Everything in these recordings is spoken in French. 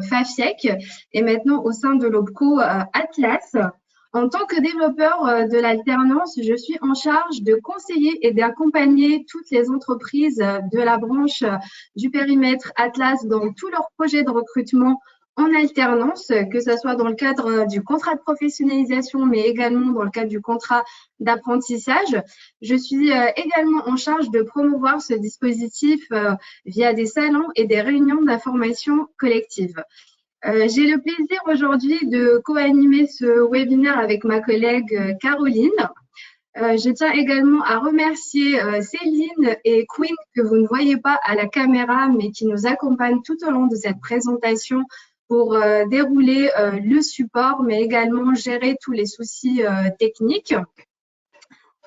FAFIEC et maintenant au sein de l'OPCO Atlas. En tant que développeur de l'alternance, je suis en charge de conseiller et d'accompagner toutes les entreprises de la branche du périmètre Atlas dans tous leurs projets de recrutement en alternance, que ce soit dans le cadre du contrat de professionnalisation, mais également dans le cadre du contrat d'apprentissage. Je suis également en charge de promouvoir ce dispositif via des salons et des réunions d'information collective. J'ai le plaisir aujourd'hui de co-animer ce webinaire avec ma collègue Caroline. Je tiens également à remercier Céline et Queen que vous ne voyez pas à la caméra mais qui nous accompagnent tout au long de cette présentation pour dérouler le support mais également gérer tous les soucis techniques.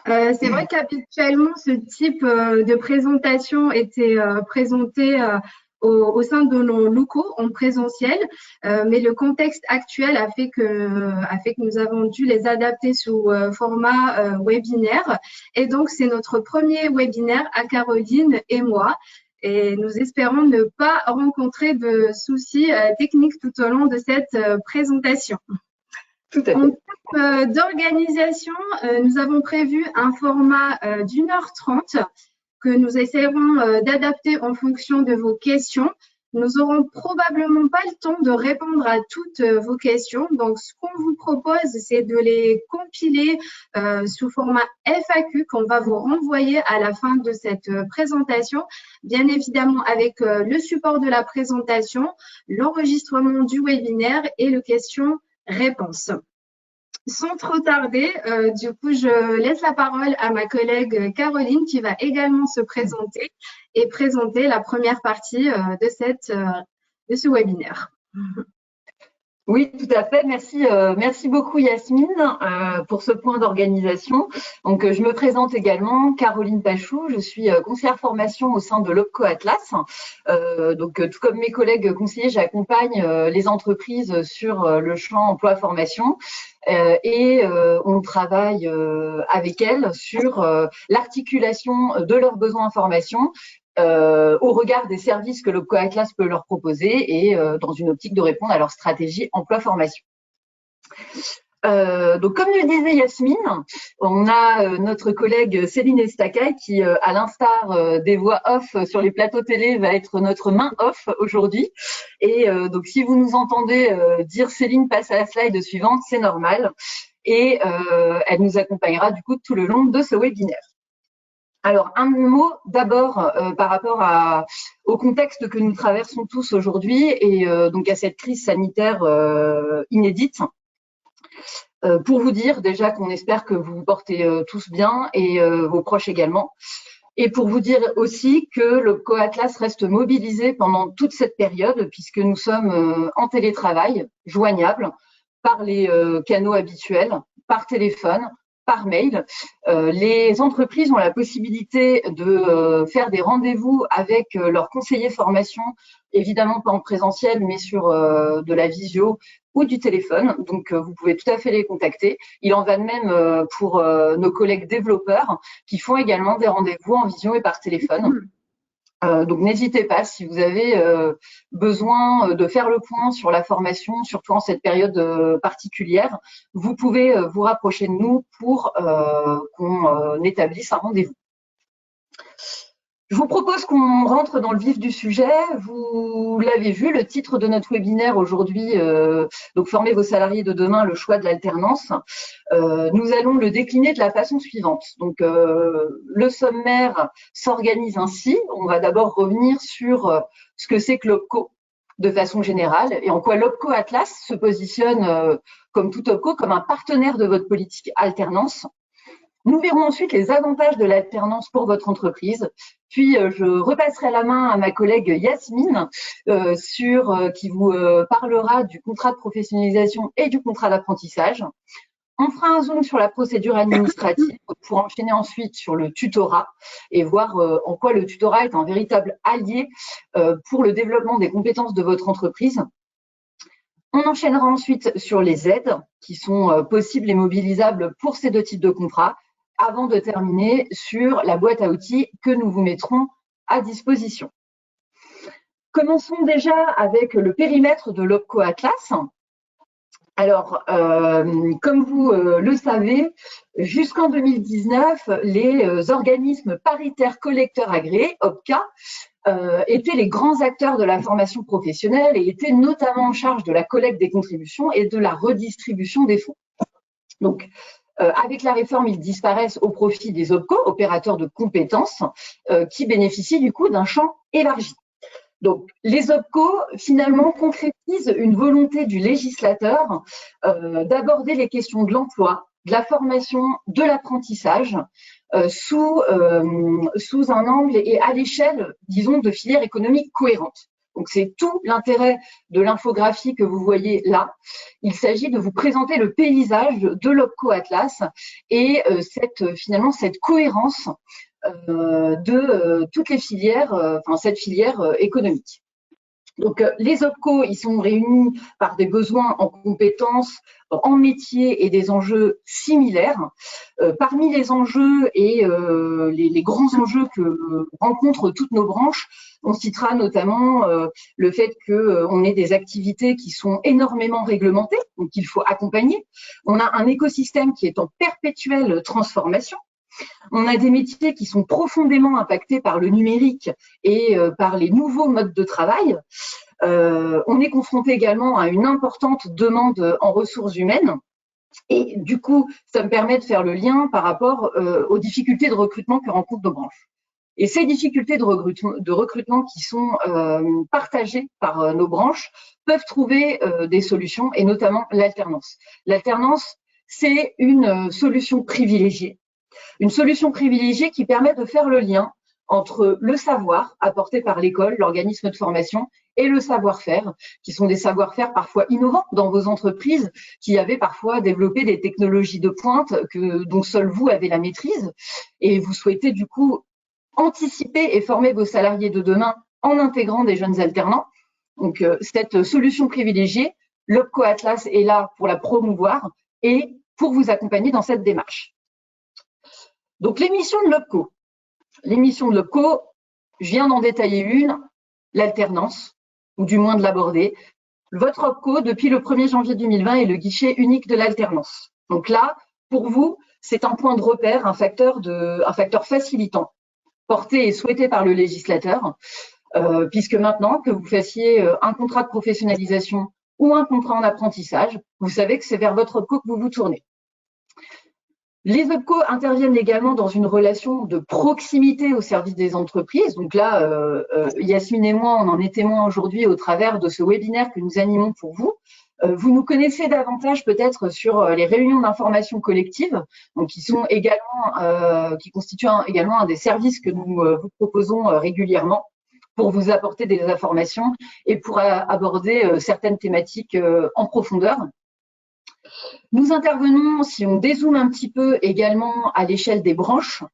C'est vrai qu'habituellement ce type de présentation était présenté au sein de nos locaux en présentiel, mais le contexte actuel a fait que nous avons dû les adapter sous format webinaire. Et donc, c'est notre premier webinaire à Caroline et moi. Et nous espérons ne pas rencontrer de soucis techniques tout au long de cette présentation. Tout à fait. En termes d'organisation, nous avons prévu un format d'1h30 que nous essaierons d'adapter en fonction de vos questions. Nous n'aurons probablement pas le temps de répondre à toutes vos questions. Donc, ce qu'on vous propose, c'est de les compiler sous format FAQ qu'on va vous renvoyer à la fin de cette présentation. Bien évidemment, avec le support de la présentation, l'enregistrement du webinaire et le question-réponse. Sans trop tarder, du coup, je laisse la parole à ma collègue Caroline qui va également se présenter et présenter la première partie de ce webinaire. Oui, tout à fait. Merci beaucoup Yasmine pour ce point d'organisation. Donc, je me présente également, Caroline Pachou. Je suis conseillère formation au sein de l'OPCO Atlas. Tout comme mes collègues conseillers, j'accompagne les entreprises sur le champ emploi-formation et on travaille avec elles sur l'articulation de leurs besoins en formation au regard des services que l'OPCO Atlas peut leur proposer et dans une optique de répondre à leur stratégie emploi-formation. Donc, comme le disait Yasmine, on a notre collègue Céline Estaca qui, à l'instar des voix off sur les plateaux télé, va être notre main off aujourd'hui. Et donc, si vous nous entendez dire Céline passe à la slide suivante, c'est normal. Et elle nous accompagnera du coup tout le long de ce webinaire. Alors, un mot d'abord par rapport au contexte que nous traversons tous aujourd'hui et donc à cette crise sanitaire inédite. Pour vous dire déjà qu'on espère que vous vous portez tous bien et vos proches également. Et pour vous dire aussi que l'OPCO Atlas reste mobilisé pendant toute cette période puisque nous sommes en télétravail, joignables par les canaux habituels, par téléphone, par mail. Les entreprises ont la possibilité de faire des rendez-vous avec leurs conseillers formation, évidemment pas en présentiel, mais sur de la visio ou du téléphone. Donc, vous pouvez tout à fait les contacter. Il en va de même pour nos collègues développeurs qui font également des rendez-vous en visio et par téléphone. Donc, n'hésitez pas si vous avez besoin de faire le point sur la formation, surtout en cette période particulière, vous pouvez vous rapprocher de nous pour qu'on établisse un rendez-vous. Je vous propose qu'on rentre dans le vif du sujet. Vous l'avez vu, le titre de notre webinaire aujourd'hui, donc former vos salariés de demain, le choix de l'alternance. Nous allons le décliner de la façon suivante. Donc, le sommaire s'organise ainsi. On va d'abord revenir sur ce que c'est que l'OPCO de façon générale et en quoi l'OPCO Atlas se positionne, comme tout OPCO, comme un partenaire de votre politique alternance. Nous verrons ensuite les avantages de l'alternance pour votre entreprise. Puis, je repasserai la main à ma collègue Yasmine qui vous parlera du contrat de professionnalisation et du contrat d'apprentissage. On fera un zoom sur la procédure administrative pour enchaîner ensuite sur le tutorat et voir en quoi le tutorat est un véritable allié pour le développement des compétences de votre entreprise. On enchaînera ensuite sur les aides qui sont possibles et mobilisables pour ces deux types de contrats avant de terminer sur la boîte à outils que nous vous mettrons à disposition. Commençons déjà avec le périmètre de l'OPCO Atlas. Alors, comme vous le savez, jusqu'en 2019, les organismes paritaires collecteurs agréés, OPCA, étaient les grands acteurs de la formation professionnelle et étaient notamment en charge de la collecte des contributions et de la redistribution des fonds. Donc, avec la réforme, ils disparaissent au profit des OPCO, opérateurs de compétences, qui bénéficient du coup d'un champ élargi. Donc, les OPCO, finalement, concrétisent une volonté du législateur d'aborder les questions de l'emploi, de la formation, de l'apprentissage sous un angle et à l'échelle, disons, de filières économiques cohérentes. Donc, c'est tout l'intérêt de l'infographie que vous voyez là. Il s'agit de vous présenter le paysage de l'OPCO Atlas et finalement cette cohérence de toutes les filières, cette filière économique. Donc, les OPCO, ils sont réunis par des besoins en compétences, en métiers et des enjeux similaires. Parmi les enjeux et les grands enjeux que rencontrent toutes nos branches, on citera notamment le fait qu'on ait des activités qui sont énormément réglementées, donc il faut accompagner. On a un écosystème qui est en perpétuelle transformation. On a des métiers qui sont profondément impactés par le numérique et par les nouveaux modes de travail. On est confronté également à une importante demande en ressources humaines. Et du coup, ça me permet de faire le lien par rapport aux difficultés de recrutement que rencontrent nos branches. Et ces difficultés de recrutement qui sont partagées par nos branches peuvent trouver des solutions, et notamment l'alternance. L'alternance, c'est une solution privilégiée. Une solution privilégiée qui permet de faire le lien entre le savoir apporté par l'école, l'organisme de formation, et le savoir-faire, qui sont des savoir-faire parfois innovants dans vos entreprises, qui avaient parfois développé des technologies de pointe dont seul vous avez la maîtrise, et vous souhaitez du coup anticiper et former vos salariés de demain en intégrant des jeunes alternants. Donc, cette solution privilégiée, l'OPCO Atlas est là pour la promouvoir et pour vous accompagner dans cette démarche. Donc, les missions de l'OPCO. Les missions de l'OPCO, je viens d'en détailler une, l'alternance, ou du moins de l'aborder. Votre OPCO, depuis le 1er janvier 2020, est le guichet unique de l'alternance. Donc là, pour vous, c'est un point de repère, un facteur facilitant, porté et souhaité par le législateur, puisque maintenant, que vous fassiez un contrat de professionnalisation ou un contrat en apprentissage, vous savez que c'est vers votre OPCO que vous vous tournez. Les OPCO interviennent également dans une relation de proximité au service des entreprises. Donc là, Yasmine et moi, on en est témoins aujourd'hui au travers de ce webinaire que nous animons pour vous. Vous nous connaissez davantage peut-être sur les réunions d'information collective, donc qui constituent également un des services que nous vous proposons régulièrement pour vous apporter des informations et pour aborder certaines thématiques en profondeur. Nous intervenons, si on dézoome un petit peu, également à l'échelle des branches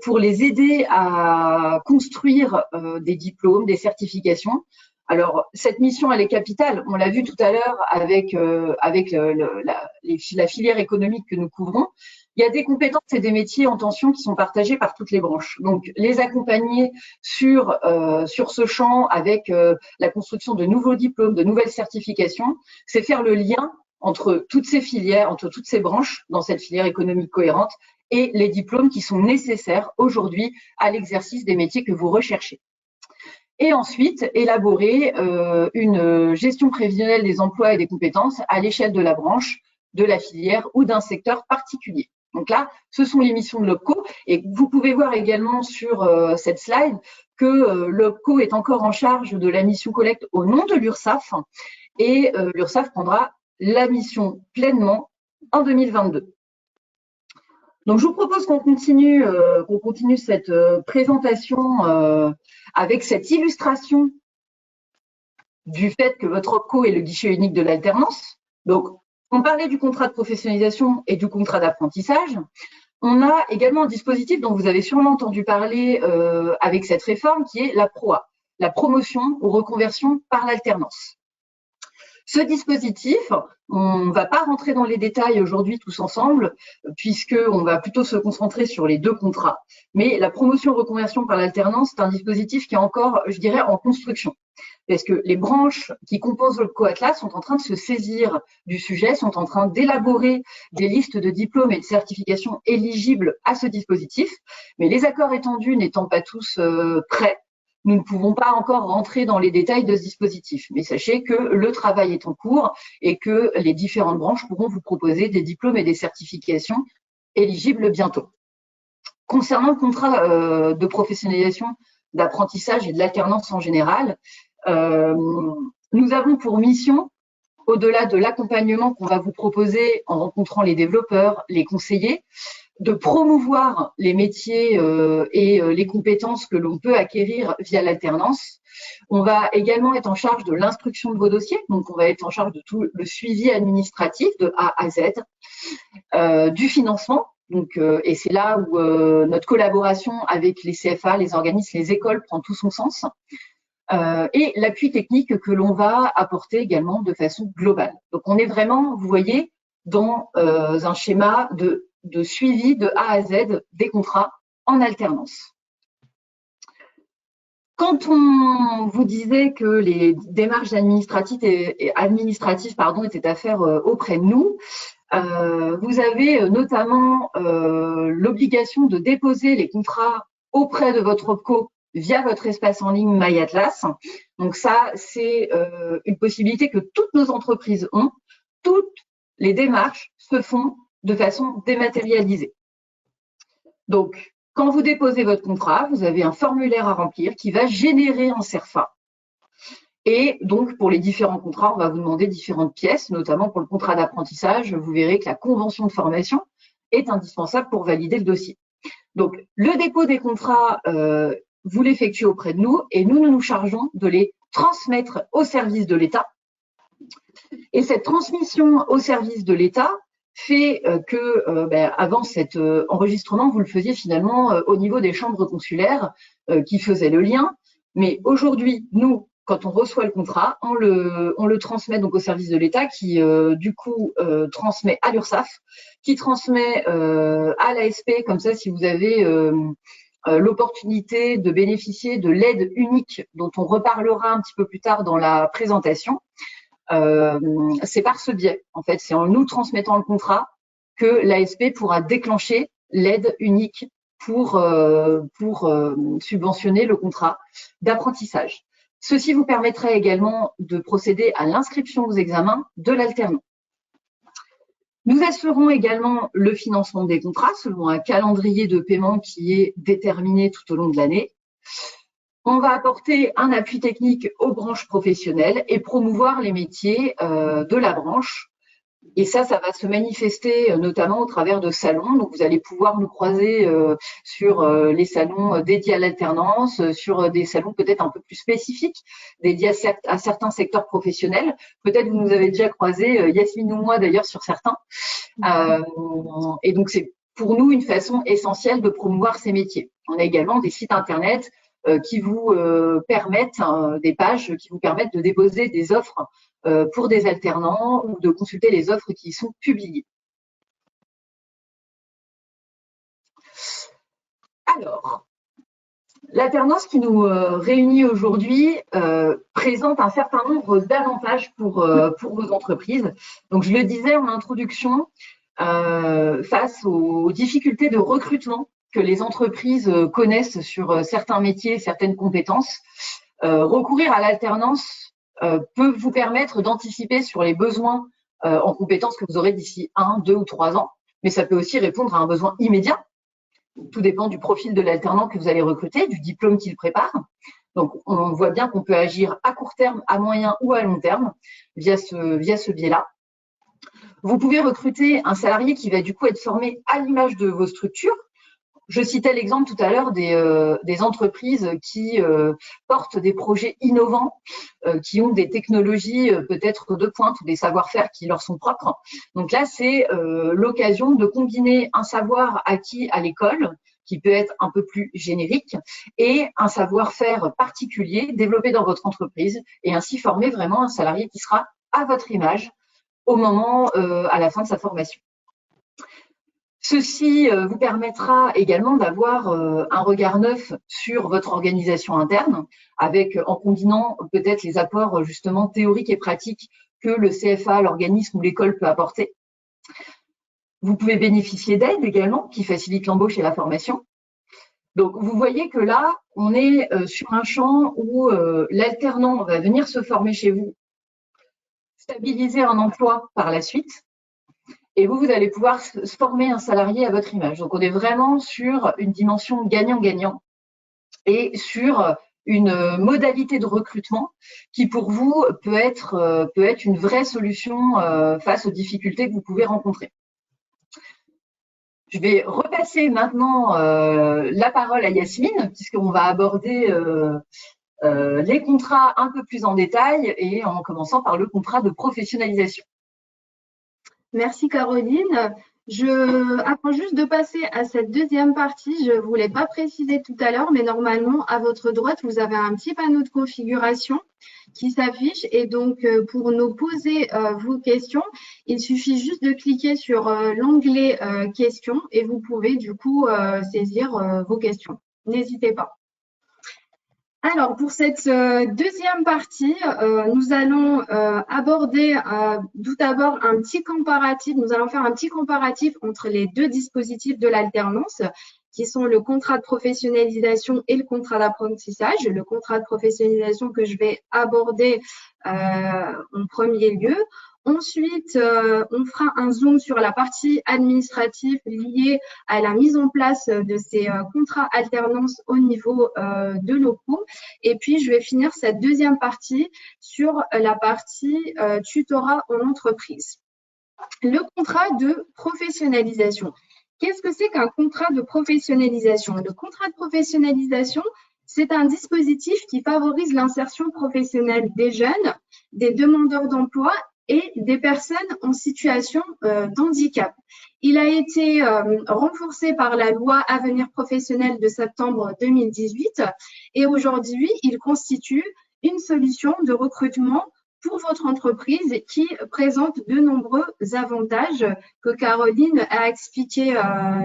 pour les aider à construire des diplômes, des certifications. Alors, cette mission, elle est capitale. On l'a vu tout à l'heure avec la filière économique que nous couvrons. Il y a des compétences et des métiers en tension qui sont partagés par toutes les branches. Donc, les accompagner sur ce champ avec la construction de nouveaux diplômes, de nouvelles certifications, c'est faire le lien entre toutes ces filières, entre toutes ces branches dans cette filière économique cohérente et les diplômes qui sont nécessaires aujourd'hui à l'exercice des métiers que vous recherchez. Et ensuite, élaborer une gestion prévisionnelle des emplois et des compétences à l'échelle de la branche, de la filière ou d'un secteur particulier. Donc là, ce sont les missions de l'OPCO. Et vous pouvez voir également sur cette slide que l'OPCO est encore en charge de la mission collecte au nom de l'URSSAF. Et l'URSSAF prendra la mission pleinement en 2022. Donc, je vous propose qu'on continue cette présentation avec cette illustration du fait que votre OPCO est le guichet unique de l'alternance. Donc, on parlait du contrat de professionnalisation et du contrat d'apprentissage. On a également un dispositif dont vous avez sûrement entendu parler avec cette réforme qui est la PROA, la promotion ou reconversion par l'alternance. Ce dispositif, on ne va pas rentrer dans les détails aujourd'hui tous ensemble, puisqu'on va plutôt se concentrer sur les 2 contrats. Mais la promotion-reconversion par l'alternance, c'est un dispositif qui est encore, je dirais, en construction. Parce que les branches qui composent le co-atlas sont en train de se saisir du sujet, sont en train d'élaborer des listes de diplômes et de certifications éligibles à ce dispositif. Mais les accords étendus n'étant pas tous prêts, nous ne pouvons pas encore rentrer dans les détails de ce dispositif. Mais sachez que le travail est en cours et que les différentes branches pourront vous proposer des diplômes et des certifications éligibles bientôt. Concernant le contrat de professionnalisation, d'apprentissage et de l'alternance en général, nous avons pour mission, au-delà de l'accompagnement qu'on va vous proposer en rencontrant les développeurs, les conseillers, de promouvoir les métiers et les compétences que l'on peut acquérir via l'alternance. On va également être en charge de l'instruction de vos dossiers, donc on va être en charge de tout le suivi administratif de A à Z, du financement, donc, et c'est là où notre collaboration avec les CFA, les organismes, les écoles prend tout son sens, et l'appui technique que l'on va apporter également de façon globale. Donc on est vraiment, vous voyez, dans un schéma de suivi de A à Z des contrats en alternance. Quand on vous disait que les démarches administratives étaient à faire auprès de nous, vous avez notamment l'obligation de déposer les contrats auprès de votre OPCO via votre espace en ligne MyAtlas. Donc ça, c'est une possibilité que toutes nos entreprises ont. Toutes les démarches se font de façon dématérialisée. Donc, quand vous déposez votre contrat, vous avez un formulaire à remplir qui va générer un CERFA. Et donc, pour les différents contrats, on va vous demander différentes pièces, notamment pour le contrat d'apprentissage. Vous verrez que la convention de formation est indispensable pour valider le dossier. Donc, le dépôt des contrats, vous l'effectuez auprès de nous et nous nous chargeons de les transmettre au service de l'État. Et cette transmission au service de l'État fait que avant cet enregistrement, vous le faisiez finalement au niveau des chambres consulaires qui faisaient le lien. Mais aujourd'hui, nous, quand on reçoit le contrat, on le transmet donc au service de l'État qui, du coup, transmet à l'URSSAF, qui transmet à l'ASP. Comme ça, si vous avez l'opportunité de bénéficier de l'aide unique dont on reparlera un petit peu plus tard dans la présentation, c'est par ce biais. En fait, c'est en nous transmettant le contrat que l'ASP pourra déclencher l'aide unique pour subventionner le contrat d'apprentissage. Ceci vous permettrait également de procéder à l'inscription aux examens de l'alternant. Nous assurons également le financement des contrats selon un calendrier de paiement qui est déterminé tout au long de l'année. On va apporter un appui technique aux branches professionnelles et promouvoir les métiers de la branche. Et ça va se manifester notamment au travers de salons. Donc, vous allez pouvoir nous croiser sur les salons dédiés à l'alternance, sur des salons peut-être un peu plus spécifiques, dédiés à certains secteurs professionnels. Peut-être vous nous avez déjà croisé, Yasmine ou moi d'ailleurs, sur certains. Et donc, c'est pour nous une façon essentielle de promouvoir ces métiers. On a également des sites internet qui vous permettent, des pages qui vous permettent de déposer des offres pour des alternants ou de consulter les offres qui y sont publiées. Alors, l'alternance qui nous réunit aujourd'hui présente un certain nombre d'avantages pour vos entreprises. Donc, je le disais en introduction, face aux difficultés de recrutement que les entreprises connaissent sur certains métiers, certaines compétences, recourir à l'alternance peut vous permettre d'anticiper sur les besoins en compétences que vous aurez d'ici 1, 2 ou 3 ans, mais ça peut aussi répondre à un besoin immédiat. Tout dépend du profil de l'alternant que vous allez recruter, du diplôme qu'il prépare. Donc, on voit bien qu'on peut agir à court terme, à moyen ou à long terme via ce biais-là. Vous pouvez recruter un salarié qui va du coup être formé à l'image de vos structures. Je citais l'exemple tout à l'heure des entreprises qui portent des projets innovants, qui ont des technologies peut-être de pointe ou des savoir-faire qui leur sont propres. Donc là, c'est l'occasion de combiner un savoir acquis à l'école, qui peut être un peu plus générique, et un savoir-faire particulier développé dans votre entreprise, et ainsi former vraiment un salarié qui sera à votre image au moment, à la fin de sa formation. Ceci vous permettra également d'avoir un regard neuf sur votre organisation interne, en combinant peut-être les apports justement théoriques et pratiques que le CFA, l'organisme ou l'école peut apporter. Vous pouvez bénéficier d'aides également qui facilitent l'embauche et la formation. Donc, vous voyez que là, on est sur un champ où l'alternant va venir se former chez vous, stabiliser un emploi par la suite, et vous allez pouvoir se former un salarié à votre image. Donc, on est vraiment sur une dimension gagnant-gagnant et sur une modalité de recrutement qui, pour vous, peut être une vraie solution face aux difficultés que vous pouvez rencontrer. Je vais repasser maintenant la parole à Yasmine, puisqu'on va aborder les contrats un peu plus en détail et en commençant par le contrat de professionnalisation. Merci Caroline. Avant juste de passer à cette deuxième partie, je ne voulais pas préciser tout à l'heure, mais normalement, à votre droite, vous avez un petit panneau de configuration qui s'affiche. Et donc, pour nous poser vos questions, il suffit juste de cliquer sur l'onglet questions et vous pouvez du coup saisir vos questions. N'hésitez pas. Alors, pour cette deuxième partie, nous allons aborder tout d'abord un petit comparatif. Nous allons faire un petit comparatif entre les deux dispositifs de l'alternance, qui sont le contrat de professionnalisation et le contrat d'apprentissage. Le contrat de professionnalisation que je vais aborder en premier lieu. Ensuite, on fera un zoom sur la partie administrative liée à la mise en place de ces contrats alternance au niveau de locaux. Et puis, je vais finir cette deuxième partie sur la partie tutorat en entreprise. Le contrat de professionnalisation. Qu'est-ce que c'est qu'un contrat de professionnalisation? Le contrat de professionnalisation, c'est un dispositif qui favorise l'insertion professionnelle des jeunes, des demandeurs d'emploi et des personnes en situation d'handicap. Il a été renforcé par la loi Avenir professionnel de septembre 2018 et aujourd'hui, il constitue une solution de recrutement pour votre entreprise qui présente de nombreux avantages que Caroline a expliqué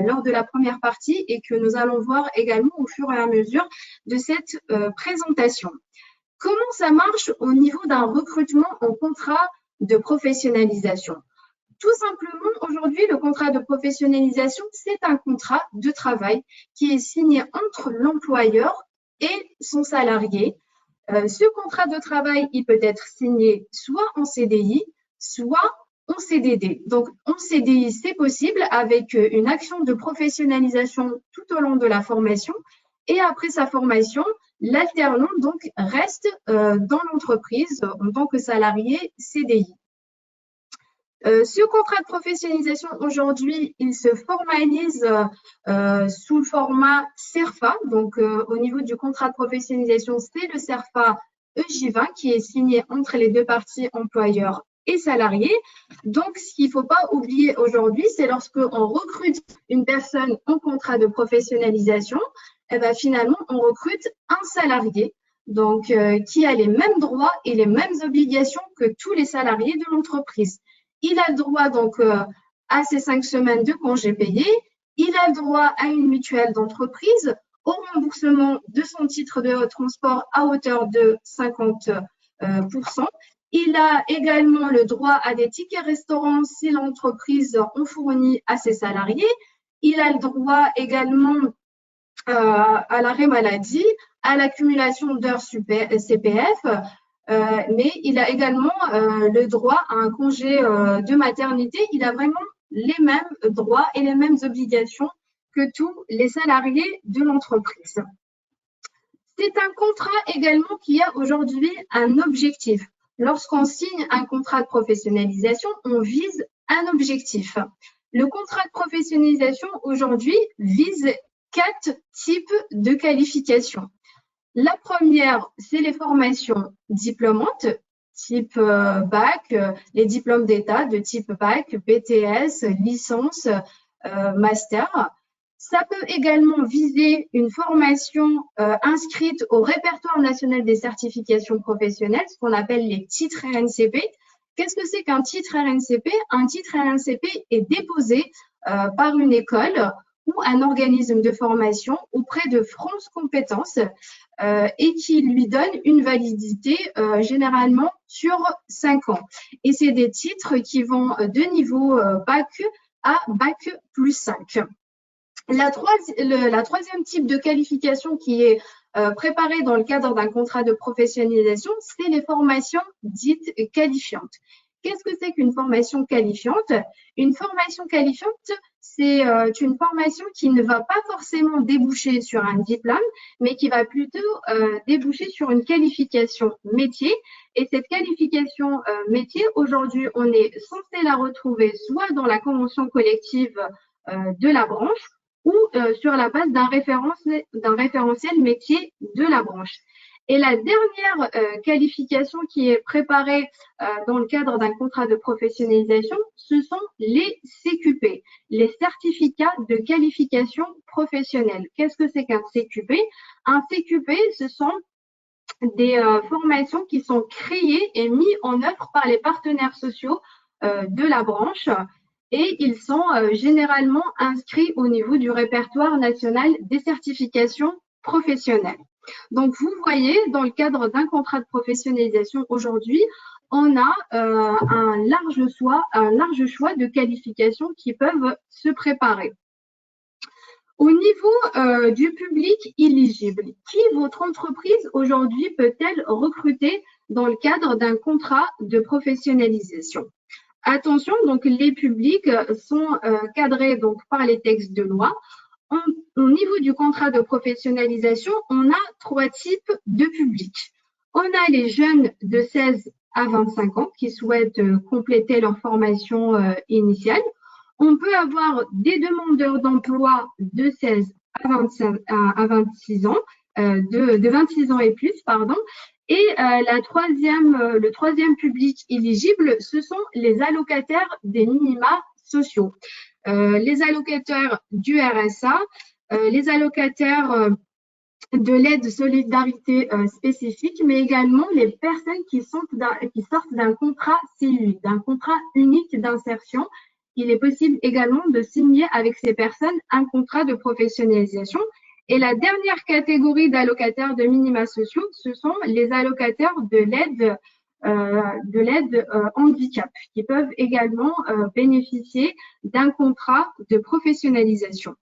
lors de la première partie et que nous allons voir également au fur et à mesure de cette présentation. Comment ça marche au niveau d'un recrutement en contrat de professionnalisation? Tout simplement, aujourd'hui, le contrat de professionnalisation, c'est un contrat de travail qui est signé entre l'employeur et son salarié. Ce contrat de travail, il peut être signé soit en CDI, soit en CDD. Donc, en CDI, c'est possible avec une action de professionnalisation tout au long de la formation. Et après sa formation, l'alternant donc reste dans l'entreprise en tant que salarié CDI. Ce contrat de professionnalisation, aujourd'hui, il se formalise sous le format CERFA. Donc, au niveau du contrat de professionnalisation, c'est le CERFA EJ20 qui est signé entre les deux parties, employeurs et salariés. Donc, ce qu'il ne faut pas oublier aujourd'hui, c'est lorsqu'on recrute une personne en contrat de professionnalisation, eh bien, finalement, on recrute un salarié. Donc, qui a les mêmes droits et les mêmes obligations que tous les salariés de l'entreprise. Il a le droit donc à ces 5 semaines de congés payés. Il a le droit à une mutuelle d'entreprise, au remboursement de son titre de transport à hauteur de 50%. Il a également le droit à des tickets restaurants si l'entreprise en fournit à ses salariés. Il a le droit également à l'arrêt maladie, à l'accumulation d'heures CPF, mais il a également le droit à un congé de maternité. Il a vraiment les mêmes droits et les mêmes obligations que tous les salariés de l'entreprise. C'est un contrat également qui a aujourd'hui un objectif. Lorsqu'on signe un contrat de professionnalisation, on vise un objectif. Le contrat de professionnalisation aujourd'hui vise 4 types de qualifications. La première, c'est les formations diplômantes, type bac, les diplômes d'État de type bac, BTS, licence, master. Ça peut également viser une formation inscrite au répertoire national des certifications professionnelles, ce qu'on appelle les titres RNCP. Qu'est-ce que c'est qu'un titre RNCP? Un titre RNCP est déposé par une école ou un organisme de formation auprès de France Compétences et qui lui donne une validité généralement sur 5 ans. Et c'est des titres qui vont de niveau Bac à Bac plus 5. La troisième type de qualification qui est préparée dans le cadre d'un contrat de professionnalisation, c'est les formations dites qualifiantes. Qu'est-ce que c'est qu'une formation qualifiante? Une formation qualifiante, c'est une formation qui ne va pas forcément déboucher sur un diplôme, mais qui va plutôt déboucher sur une qualification métier. Et cette qualification métier, aujourd'hui, on est censé la retrouver soit dans la convention collective de la branche, ou sur la base d'un référentiel métier de la branche. Et la dernière qualification qui est préparée dans le cadre d'un contrat de professionnalisation, ce sont les CQP, les certificats de qualification professionnelle. Qu'est-ce que c'est qu'un CQP? Un CQP, ce sont des formations qui sont créées et mises en œuvre par les partenaires sociaux de la branche. Et ils sont généralement inscrits au niveau du répertoire national des certifications professionnelles. Donc, vous voyez, dans le cadre d'un contrat de professionnalisation aujourd'hui, on a un large choix de qualifications qui peuvent se préparer. Au niveau du public éligible, qui votre entreprise aujourd'hui peut-elle recruter dans le cadre d'un contrat de professionnalisation? Attention, donc les publics sont cadrés donc par les textes de loi. Au niveau du contrat de professionnalisation, on a 3 types de publics. On a les jeunes de 16 à 25 ans qui souhaitent compléter leur formation initiale. On peut avoir des demandeurs d'emploi de 16 à 26 ans, de 26 ans et plus, pardon. Et le troisième public éligible, ce sont les allocataires des minima sociaux. Les allocataires du RSA, les allocataires de l'aide de solidarité spécifique, mais également les personnes qui sortent d'un contrat CUI, d'un contrat unique d'insertion. Il est possible également de signer avec ces personnes un contrat de professionnalisation. Et la dernière catégorie d'allocataires de minima sociaux, ce sont les allocataires de l'aide handicap, qui peuvent également bénéficier d'un contrat de professionnalisation.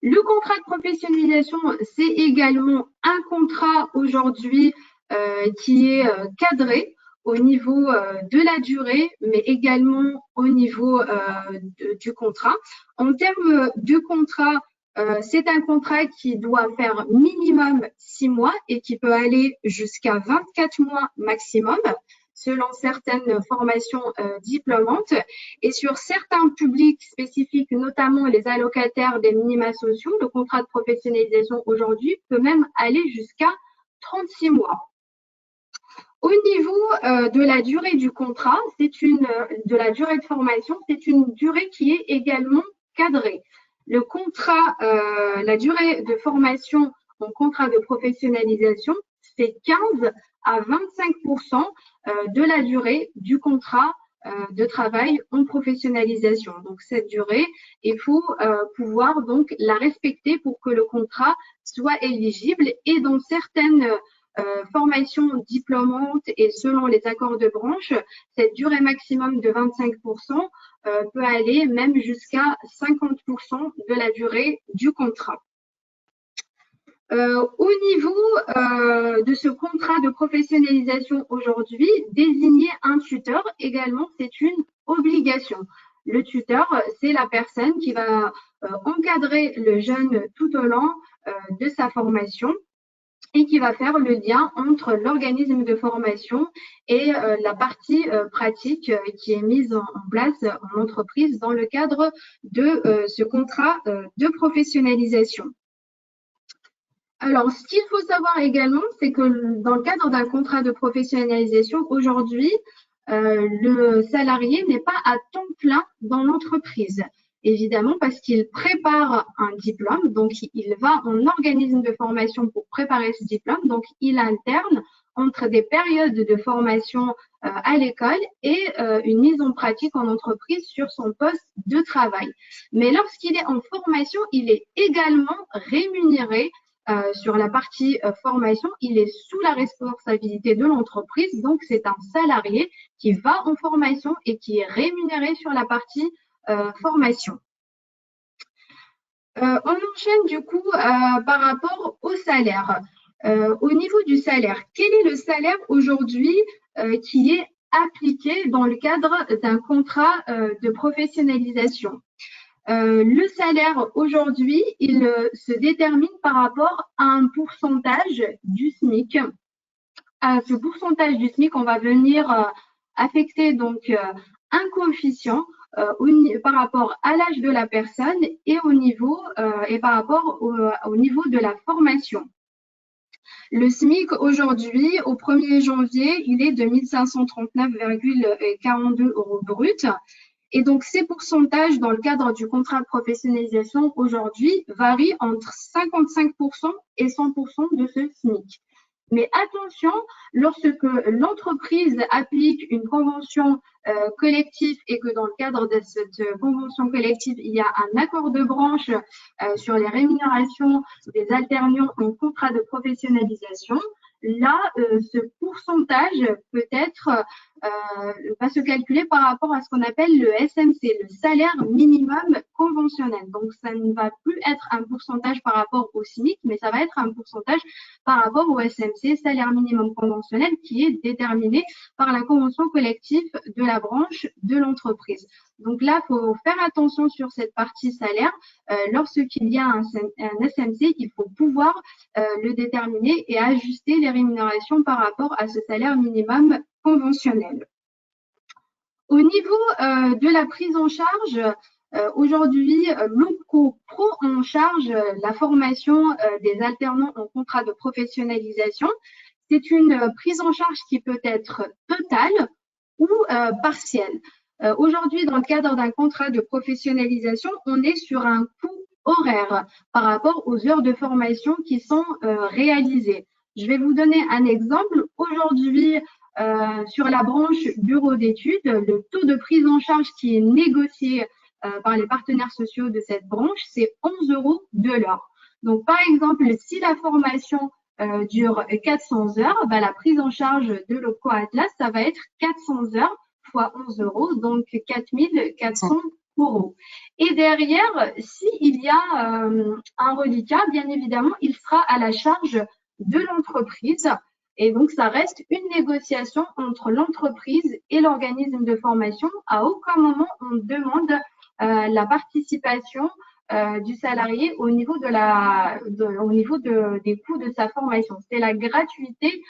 Le contrat de professionnalisation, c'est également un contrat aujourd'hui qui est cadré au niveau de la durée, mais également au niveau du contrat. En termes de contrat, c'est un contrat qui doit faire minimum 6 mois et qui peut aller jusqu'à 24 mois maximum selon certaines formations diplômantes. Et sur certains publics spécifiques, notamment les allocataires des minima sociaux, le contrat de professionnalisation aujourd'hui peut même aller jusqu'à 36 mois. Au niveau de la durée du contrat, de la durée de formation, c'est une durée qui est également cadrée. Le contrat, la durée de formation en contrat de professionnalisation, c'est 15 à 25% de la durée du contrat de travail en professionnalisation. Donc, cette durée, il faut pouvoir donc la respecter pour que le contrat soit éligible. Et dans certaines formations diplômantes et selon les accords de branche, cette durée maximum de 25% peut aller même jusqu'à 50% de la durée du contrat. Au niveau de ce contrat de professionnalisation aujourd'hui, désigner un tuteur également, c'est une obligation. Le tuteur, c'est la personne qui va encadrer le jeune tout au long de sa formation et qui va faire le lien entre l'organisme de formation et la partie pratique qui est mise en place en entreprise dans le cadre de ce contrat de professionnalisation. Alors, ce qu'il faut savoir également, c'est que dans le cadre d'un contrat de professionnalisation, aujourd'hui, le salarié n'est pas à temps plein dans l'entreprise. Évidemment, parce qu'il prépare un diplôme, donc il va en organisme de formation pour préparer ce diplôme, donc il alterne entre des périodes de formation à l'école et une mise en pratique en entreprise sur son poste de travail. Mais lorsqu'il est en formation, il est également rémunéré sur la partie formation, il est sous la responsabilité de l'entreprise, donc c'est un salarié qui va en formation et qui est rémunéré sur la partie formation. On enchaîne du coup par rapport au salaire. Au niveau du salaire, quel est le salaire aujourd'hui qui est appliqué dans le cadre d'un contrat de professionnalisation? Le salaire aujourd'hui, il se détermine par rapport à un pourcentage du SMIC. À ce pourcentage du SMIC, on va venir affecter donc un coefficient par rapport à l'âge de la personne et par rapport au niveau de la formation. Le SMIC aujourd'hui, au 1er janvier, il est de 1539,42 € brut. Et donc, ces pourcentages dans le cadre du contrat de professionnalisation aujourd'hui varient entre 55% et 100% de ce SMIC. Mais attention, lorsque l'entreprise applique une convention collective et que dans le cadre de cette convention collective, il y a un accord de branche sur les rémunérations des alternants en contrat de professionnalisation, là, ce pourcentage va se calculer par rapport à ce qu'on appelle le SMC, le salaire minimum conventionnel. Donc, ça ne va plus être un pourcentage par rapport au SMIC, mais ça va être un pourcentage par rapport au SMC, salaire minimum conventionnel, qui est déterminé par la convention collective de la branche de l'entreprise. Donc là, il faut faire attention sur cette partie salaire. Lorsqu'il y a un SMC, il faut pouvoir le déterminer et ajuster les rémunérations par rapport à ce salaire minimum conventionnel. Au niveau de la prise en charge, aujourd'hui, l'OPCO prend en charge la formation des alternants en contrat de professionnalisation. C'est une prise en charge qui peut être totale ou partielle. Aujourd'hui, dans le cadre d'un contrat de professionnalisation, on est sur un coût horaire par rapport aux heures de formation qui sont réalisées. Je vais vous donner un exemple. Aujourd'hui, sur la branche bureau d'études, le taux de prise en charge qui est négocié par les partenaires sociaux de cette branche, c'est 11 € de l'heure. Donc, par exemple, si la formation dure 400 heures, la prise en charge de l'OPCO Atlas, ça va être 400 heures fois 11 €, donc 4400 €. Et derrière, s'il y a un reliquat, bien évidemment, il sera à la charge de l'entreprise. Et donc, ça reste une négociation entre l'entreprise et l'organisme de formation. À aucun moment, on demande la participation du salarié au niveau des coûts de sa formation. C'est la gratuité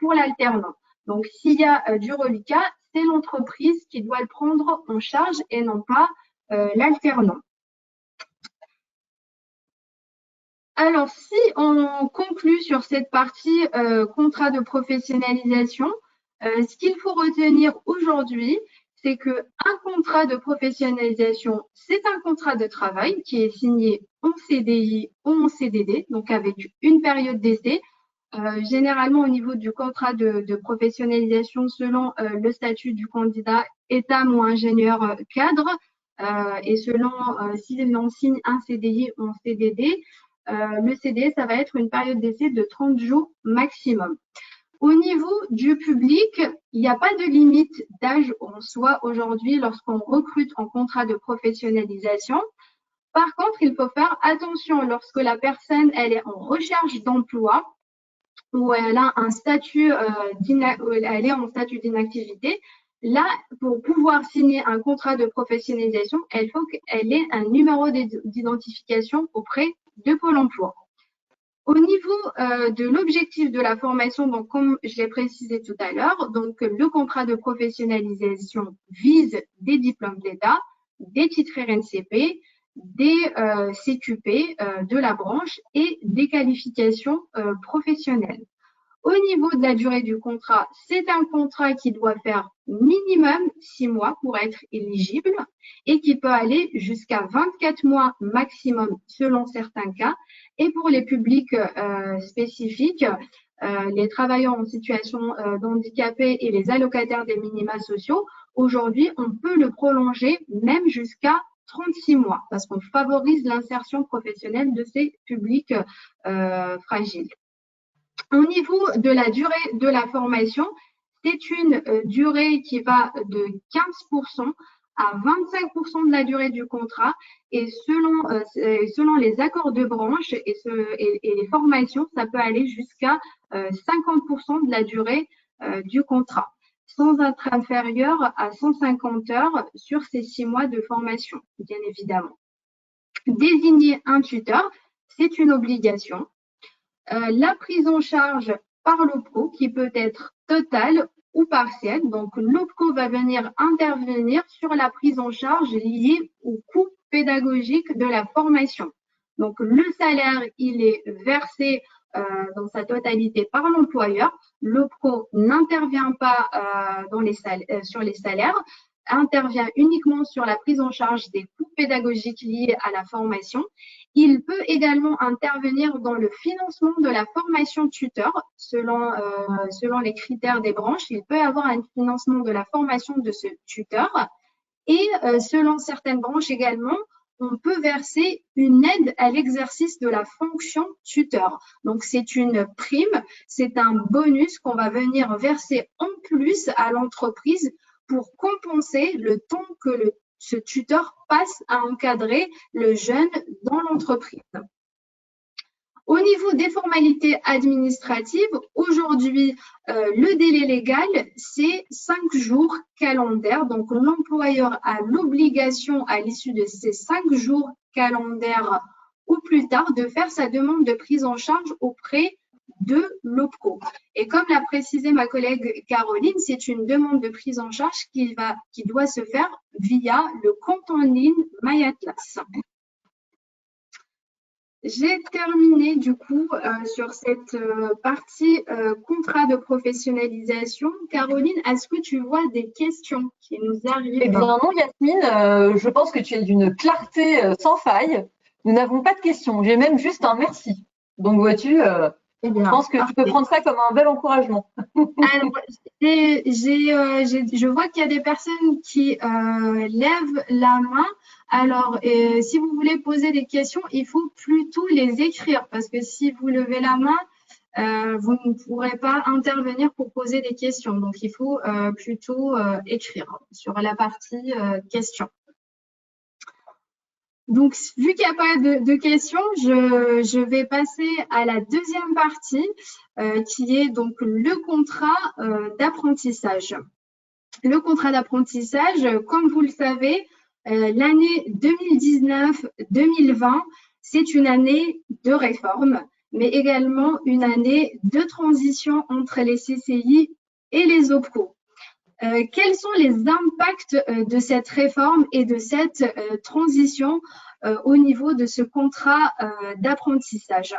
pour l'alternant. Donc, s'il y a du reliquat, c'est l'entreprise qui doit le prendre en charge et non pas l'alternant. Alors, si on conclut sur cette partie contrat de professionnalisation, ce qu'il faut retenir aujourd'hui, c'est qu'un contrat de professionnalisation, c'est un contrat de travail qui est signé en CDI ou en CDD, donc avec une période d'essai. Généralement, au niveau du contrat de professionnalisation, selon le statut du candidat, état ou ingénieur cadre, et selon si l'on signe un CDI ou un CDD, le CDD, ça va être une période d'essai de 30 jours maximum. Au niveau du public, il n'y a pas de limite d'âge en soi aujourd'hui lorsqu'on recrute en contrat de professionnalisation. Par contre, il faut faire attention lorsque la personne elle est en recherche d'emploi ou elle a un statut, elle est en statut d'inactivité. Là, pour pouvoir signer un contrat de professionnalisation, il faut qu'elle ait un numéro d'identification auprès de Pôle emploi. Au niveau de l'objectif de la formation, donc comme je l'ai précisé tout à l'heure, donc le contrat de professionnalisation vise des diplômes d'État, des titres RNCP, des CQP de la branche et des qualifications professionnelles. Au niveau de la durée du contrat, c'est un contrat qui doit faire minimum 6 mois pour être éligible et qui peut aller jusqu'à 24 mois maximum selon certains cas. Et pour les publics spécifiques, les travailleurs en situation d'handicapé et les allocataires des minima sociaux, aujourd'hui, on peut le prolonger même jusqu'à 36 mois parce qu'on favorise l'insertion professionnelle de ces publics fragiles. Au niveau de la durée de la formation, c'est une durée qui va de 15% à 25% de la durée du contrat et selon les accords de branche et les formations, ça peut aller jusqu'à 50% de la durée du contrat, sans être inférieur à 150 heures sur ces 6 mois de formation, bien évidemment. Désigner un tuteur, c'est une obligation. La prise en charge par l'OPCO qui peut être totale ou partielle. Donc, l'OPCO va venir intervenir sur la prise en charge liée au coût pédagogique de la formation. Donc, le salaire, il est versé dans sa totalité par l'employeur. L'OPCO n'intervient pas sur les salaires, intervient uniquement sur la prise en charge des coûts pédagogiques liés à la formation. Il peut également intervenir dans le financement de la formation tuteur selon les critères des branches. Il peut y avoir un financement de la formation de ce tuteur et selon certaines branches également, on peut verser une aide à l'exercice de la fonction tuteur. Donc, c'est une prime, c'est un bonus qu'on va venir verser en plus à l'entreprise pour compenser le temps que ce tuteur passe à encadrer le jeune dans l'entreprise. Au niveau des formalités administratives, aujourd'hui, le délai légal, c'est 5 jours calendaires. Donc, l'employeur a l'obligation, à l'issue de ces 5 jours calendaires ou plus tard, de faire sa demande de prise en charge auprès de l'OPCO. Et comme l'a précisé ma collègue Caroline, c'est une demande de prise en charge qui doit se faire via le compte en ligne MyAtlas. J'ai terminé du coup sur cette partie contrat de professionnalisation. Caroline, est-ce que tu vois des questions qui nous arrivent? Eh bien non, Yasmine, je pense que tu es d'une clarté sans faille. Nous n'avons pas de questions, j'ai même juste un merci. Donc vois-tu, je pense que tu peux prendre ça comme un bel encouragement. Alors, je vois qu'il y a des personnes qui lèvent la main. Alors, si vous voulez poser des questions, il faut plutôt les écrire parce que si vous levez la main, vous ne pourrez pas intervenir pour poser des questions. Donc, il faut plutôt écrire sur la partie questions. Donc, vu qu'il n'y a pas de questions, je vais passer à la deuxième partie qui est donc le contrat d'apprentissage. Le contrat d'apprentissage, comme vous le savez, l'année 2019-2020, c'est une année de réforme, mais également une année de transition entre les CCI et les OPCO. Quels sont les impacts de cette réforme et de cette transition au niveau de ce contrat d'apprentissage?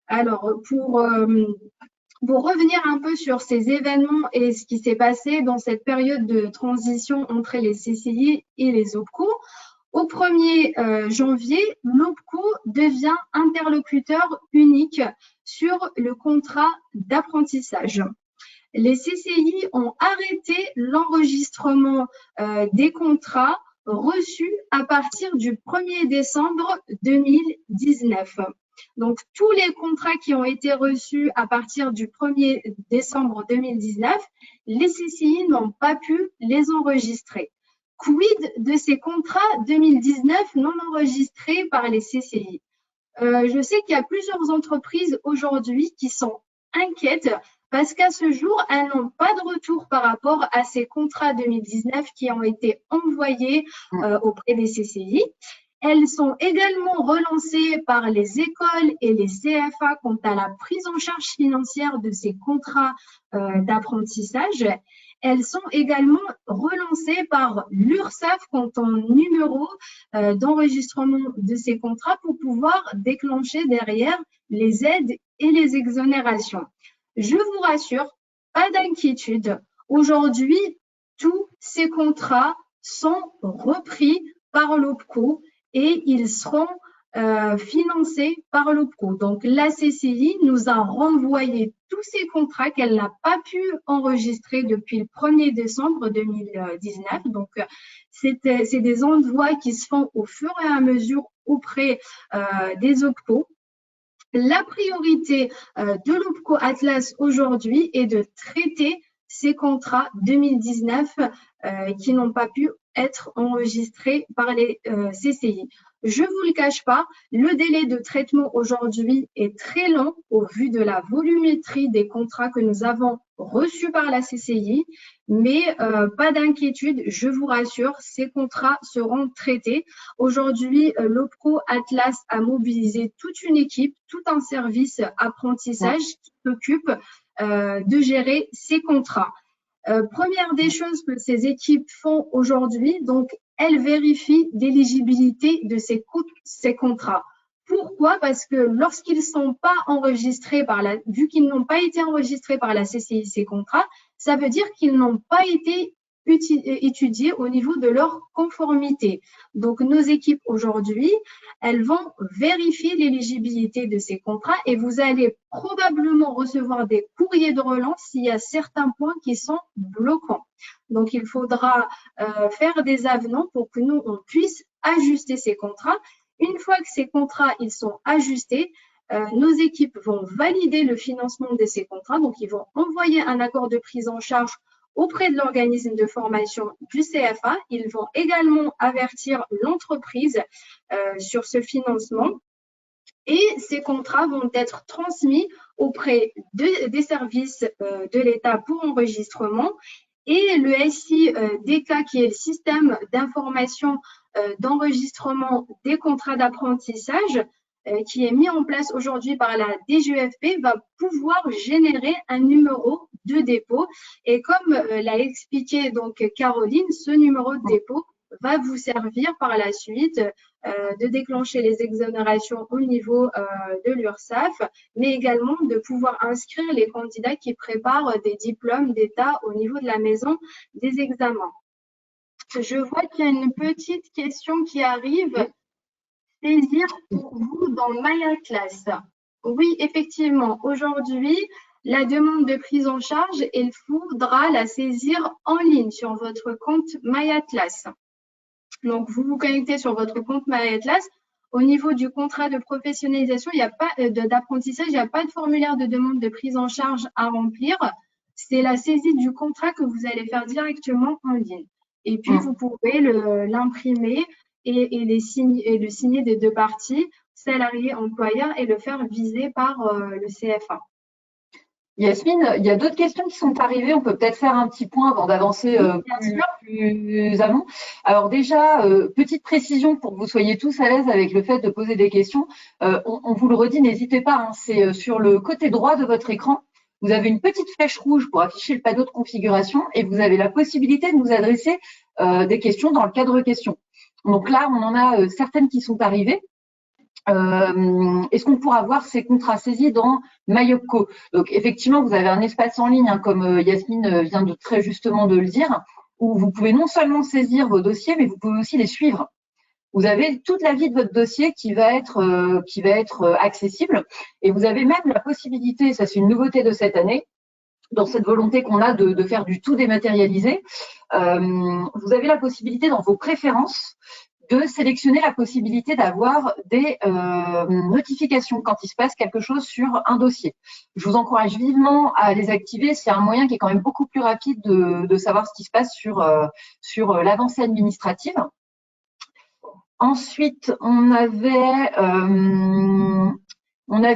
Alors, pour revenir un peu sur ces événements et ce qui s'est passé dans cette période de transition entre les CCI et les OPCO, au 1er janvier, l'OPCO devient interlocuteur unique sur le contrat d'apprentissage. Les CCI ont arrêté l'enregistrement des contrats reçus à partir du 1er décembre 2019. Donc, tous les contrats qui ont été reçus à partir du 1er décembre 2019, les CCI n'ont pas pu les enregistrer. Quid de ces contrats 2019 non enregistrés par les CCI? Je sais qu'il y a plusieurs entreprises aujourd'hui qui sont inquiètes parce qu'à ce jour, elles n'ont pas de retour par rapport à ces contrats 2019 qui ont été envoyés auprès des CCI. Elles sont également relancées par les écoles et les CFA quant à la prise en charge financière de ces contrats d'apprentissage. Elles sont également relancées par l'URSSAF quant au numéro d'enregistrement de ces contrats pour pouvoir déclencher derrière les aides et les exonérations. Je vous rassure, pas d'inquiétude. Aujourd'hui, tous ces contrats sont repris par l'OPCO et ils seront financés par l'OPCO. Donc, la CCI nous a renvoyé tous ces contrats qu'elle n'a pas pu enregistrer depuis le 1er décembre 2019. Donc, c'est des envois qui se font au fur et à mesure auprès des OPCO. La priorité de l'OPCO Atlas aujourd'hui est de traiter ces contrats 2019 qui n'ont pas pu être enregistrés par les CCI. Je ne vous le cache pas, le délai de traitement aujourd'hui est très long au vu de la volumétrie des contrats que nous avons reçus par la CCI, mais pas d'inquiétude, je vous rassure, ces contrats seront traités. Aujourd'hui, l'OPCO Atlas a mobilisé toute une équipe, tout un service apprentissage qui s'occupe de gérer ces contrats. Première des choses que ces équipes font aujourd'hui, donc elles vérifient l'éligibilité de ces contrats. Pourquoi? Parce que lorsqu'ils ne sont pas enregistrés vu qu'ils n'ont pas été enregistrés par la CCI, ces contrats, ça veut dire qu'ils n'ont pas été étudiés au niveau de leur conformité. Donc, nos équipes aujourd'hui, elles vont vérifier l'éligibilité de ces contrats et vous allez probablement recevoir des courriers de relance s'il y a certains points qui sont bloquants. Donc, il faudra faire des avenants pour que nous, on puisse ajuster ces contrats. Une fois que ces contrats ils sont ajustés, nos équipes vont valider le financement de ces contrats. Donc, ils vont envoyer un accord de prise en charge auprès de l'organisme de formation du CFA. Ils vont également avertir l'entreprise sur ce financement. Et ces contrats vont être transmis auprès des services de l'État pour enregistrement. Et le SI-DK, qui est le système d'information d'enregistrement des contrats d'apprentissage, qui est mis en place aujourd'hui par la DGEFP, va pouvoir générer un numéro de dépôt. Et comme l'a expliqué donc Caroline, ce numéro de dépôt va vous servir par la suite de déclencher les exonérations au niveau de l'URSSAF, mais également de pouvoir inscrire les candidats qui préparent des diplômes d'État au niveau de la maison des examens. Je vois qu'il y a une petite question qui arrive. Saisir pour vous dans MyAtlas. Oui, effectivement, aujourd'hui, la demande de prise en charge, il faudra la saisir en ligne sur votre compte MyAtlas. Donc, vous vous connectez sur votre compte MyAtlas. Au niveau du contrat de professionnalisation, il n'y a pas d'apprentissage, il n'y a pas de formulaire de demande de prise en charge à remplir. C'est la saisie du contrat que vous allez faire directement en ligne. Et puis, vous pouvez l'imprimer et le signer des deux parties, salarié, employeur, et le faire viser par le CFA. Yasmine, il y a d'autres questions qui sont arrivées. On peut peut-être faire un petit point avant d'avancer plus amont. Alors déjà, petite précision pour que vous soyez tous à l'aise avec le fait de poser des questions. On vous le redit, n'hésitez pas. Hein, c'est sur le côté droit de votre écran. Vous avez une petite flèche rouge pour afficher le panneau de configuration et vous avez la possibilité de nous adresser des questions dans le cadre questions. Donc là, on en a certaines qui sont arrivées. Est-ce qu'on pourra voir ces contrats saisis dans MyOpco? Donc effectivement, vous avez un espace en ligne, hein, comme Yasmine vient de très justement de le dire, où vous pouvez non seulement saisir vos dossiers, mais vous pouvez aussi les suivre. Vous avez toute la vie de votre dossier qui va être accessible, et vous avez même la possibilité, ça c'est une nouveauté de cette année, dans cette volonté qu'on a de faire du tout dématérialisé, vous avez la possibilité dans vos préférences de sélectionner la possibilité d'avoir des notifications quand il se passe quelque chose sur un dossier. Je vous encourage vivement à les activer. C'est un moyen qui est quand même beaucoup plus rapide de savoir ce qui se passe sur l'avancée administrative. Ensuite, on avait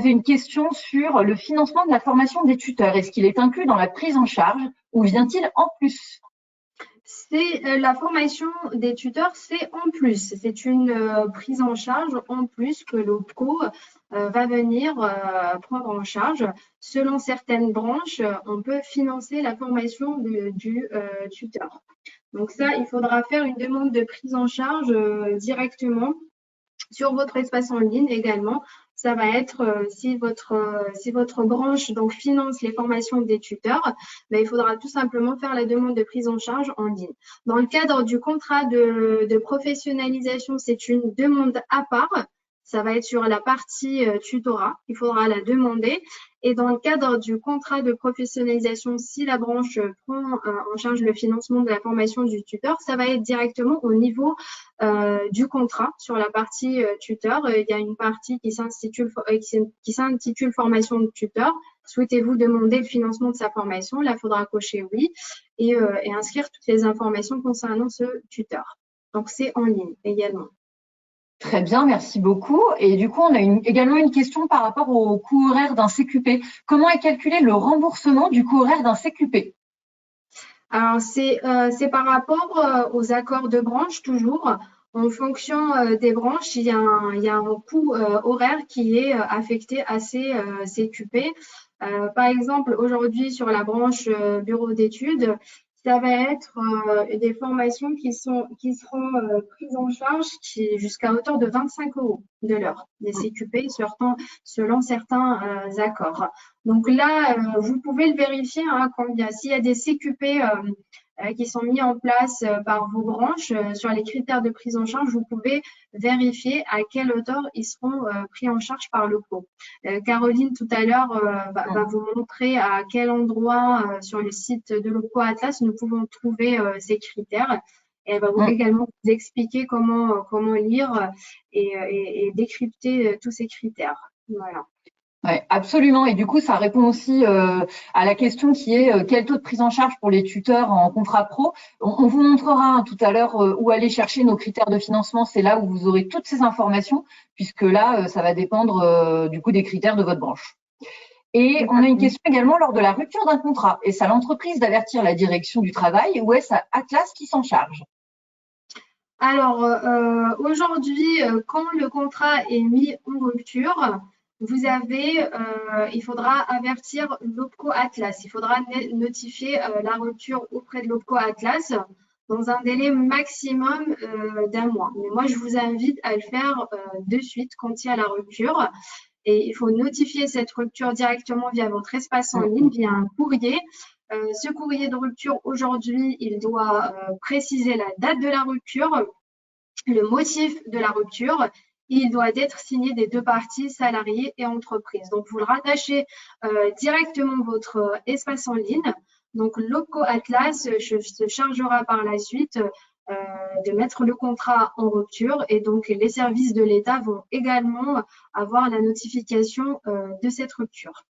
une question sur le financement de la formation des tuteurs. Est-ce qu'il est inclus dans la prise en charge ou vient-il en plus? C'est la formation des tuteurs, c'est en plus. C'est une prise en charge en plus que l'OPCO va venir prendre en charge. Selon certaines branches, on peut financer la formation du tuteur. Donc ça, il faudra faire une demande de prise en charge directement sur votre espace en ligne également. Ça va être si votre branche donc finance les formations des tuteurs, ben, il faudra tout simplement faire la demande de prise en charge en ligne. Dans le cadre du contrat de professionnalisation, c'est une demande à part. ça va être sur la partie tutorat. Il faudra la demander. Et dans le cadre du contrat de professionnalisation, si la branche prend en charge le financement de la formation du tuteur, ça va être directement au niveau du contrat sur la partie tuteur. Il y a une partie qui s'intitule formation de tuteur. Souhaitez-vous demander le financement de sa formation? Là, il faudra cocher oui et inscrire toutes les informations concernant ce tuteur. Donc, c'est en ligne également. Très bien, merci beaucoup. Et du coup, on a également une question par rapport au coût horaire d'un CQP. Comment est calculé le remboursement du coût horaire d'un CQP? Alors, c'est par rapport aux accords de branche, toujours. En fonction des branches, il y a un coût horaire qui est affecté à ces CQP. Par exemple, aujourd'hui, sur la branche bureau d'études, ça va être des formations qui seront prises en charge jusqu'à hauteur de 25 € de l'heure, des CQP selon certains accords. Donc là, vous pouvez le vérifier s'il y a des CQP qui sont mis en place par vos branches sur les critères de prise en charge, vous pouvez vérifier à quelle hauteur ils seront pris en charge par le co. Caroline, tout à l'heure, va vous montrer à quel endroit sur le site de l'OPCO Atlas nous pouvons trouver ces critères. Et elle va également vous expliquer comment lire et décrypter tous ces critères. Voilà. Ouais, absolument. Et du coup, ça répond aussi à la question qui est quel taux de prise en charge pour les tuteurs en contrat pro. On vous montrera tout à l'heure où aller chercher nos critères de financement. C'est là où vous aurez toutes ces informations, puisque là, ça va dépendre du coup des critères de votre branche. Et on a une question également lors de la rupture d'un contrat. Est-ce à l'entreprise d'avertir la direction du travail ou est-ce à Atlas qui s'en charge? Alors, aujourd'hui, quand le contrat est mis en rupture, il faudra avertir l'OPCO Atlas. Il faudra notifier la rupture auprès de l'OPCO Atlas dans un délai maximum d'un mois. Mais moi, je vous invite à le faire de suite quand il y a la rupture. Et il faut notifier cette rupture directement via votre espace en ligne, via un courrier. Ce courrier de rupture, aujourd'hui, il doit préciser la date de la rupture, le motif de la rupture. Il doit être signé des deux parties, salariés et entreprise. Donc, vous le rattachez directement votre espace en ligne. Donc, l'OPCO Atlas se chargera par la suite de mettre le contrat en rupture et donc les services de l'État vont également avoir la notification de cette rupture.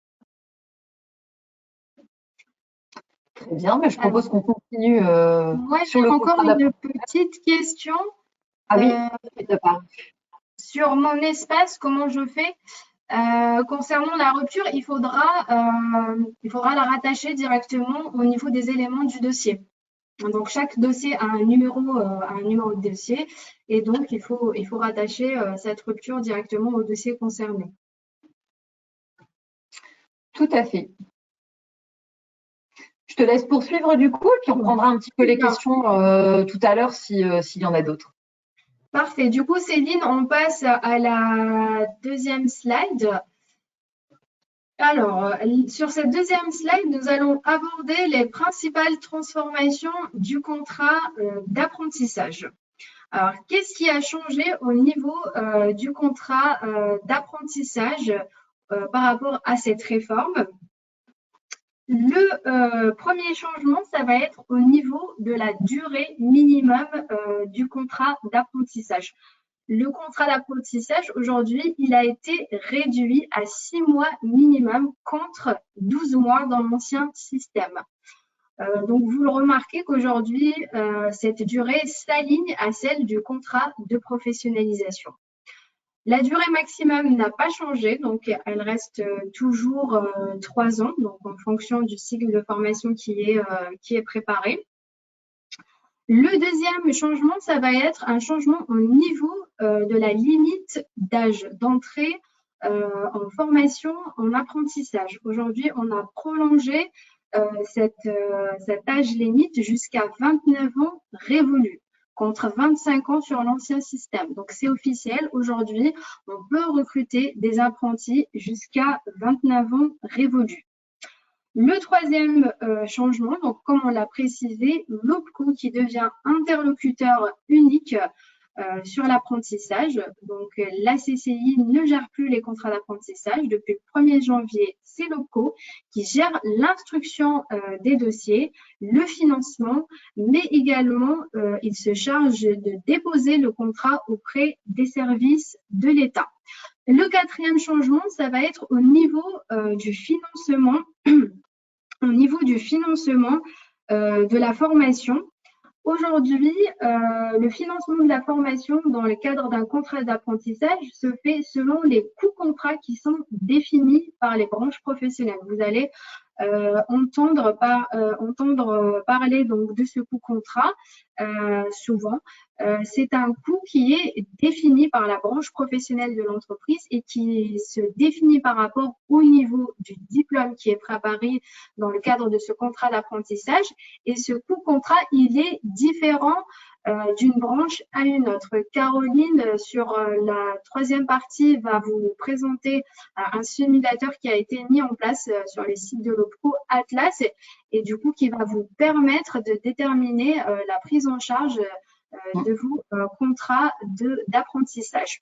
Très bien, mais je propose qu'on continue moi, sur le encore une petite question. Ah oui, sur mon espace, comment je fais? Concernant la rupture, il faudra la rattacher directement au niveau des éléments du dossier. Donc, chaque dossier a un numéro de dossier et donc il faut rattacher cette rupture directement au dossier concerné. Tout à fait. Je te laisse poursuivre du coup, puis on reprendra un petit peu les questions tout à l'heure s'il y en a d'autres. Parfait. Du coup, Céline, on passe à la deuxième slide. Alors, sur cette deuxième slide, nous allons aborder les principales transformations du contrat d'apprentissage. Alors, qu'est-ce qui a changé au niveau du contrat d'apprentissage par rapport à cette réforme? Le premier changement, ça va être au niveau de la durée minimum du contrat d'apprentissage. Le contrat d'apprentissage, aujourd'hui, il a été réduit à 6 mois minimum contre 12 mois dans l'ancien système. Donc, vous le remarquez qu'aujourd'hui, cette durée s'aligne à celle du contrat de professionnalisation. La durée maximum n'a pas changé, donc elle reste toujours 3 ans, donc en fonction du cycle de formation qui est préparé. Le deuxième changement, ça va être un changement au niveau de la limite d'âge d'entrée en formation, en apprentissage. Aujourd'hui, on a prolongé cet âge limite jusqu'à 29 ans révolus, contre 25 ans sur l'ancien système. Donc, c'est officiel. Aujourd'hui, on peut recruter des apprentis jusqu'à 29 ans révolus. Le troisième changement, donc comme on l'a précisé, l'OPCO qui devient interlocuteur unique sur l'apprentissage. Donc, la CCI ne gère plus les contrats d'apprentissage. Depuis le 1er janvier, c'est l'OPCO qui gère l'instruction des dossiers, le financement, mais également, il se charge de déposer le contrat auprès des services de l'État. Le 4e changement, ça va être au niveau du financement, au niveau du financement de la formation. Aujourd'hui, le financement de la formation dans le cadre d'un contrat d'apprentissage se fait selon les coûts contrats qui sont définis par les branches professionnelles. Vous allez entendre parler donc de ce coût contrat souvent. C'est un coût qui est défini par la branche professionnelle de l'entreprise et qui se définit par rapport au niveau du diplôme qui est préparé dans le cadre de ce contrat d'apprentissage. Et ce coût contrat, il est différent d'une branche à une autre. Caroline, sur la 3e partie, va vous présenter un simulateur qui a été mis en place sur les sites de l'OPCO Atlas et du coup qui va vous permettre de déterminer la prise en charge de vos contrats d'apprentissage.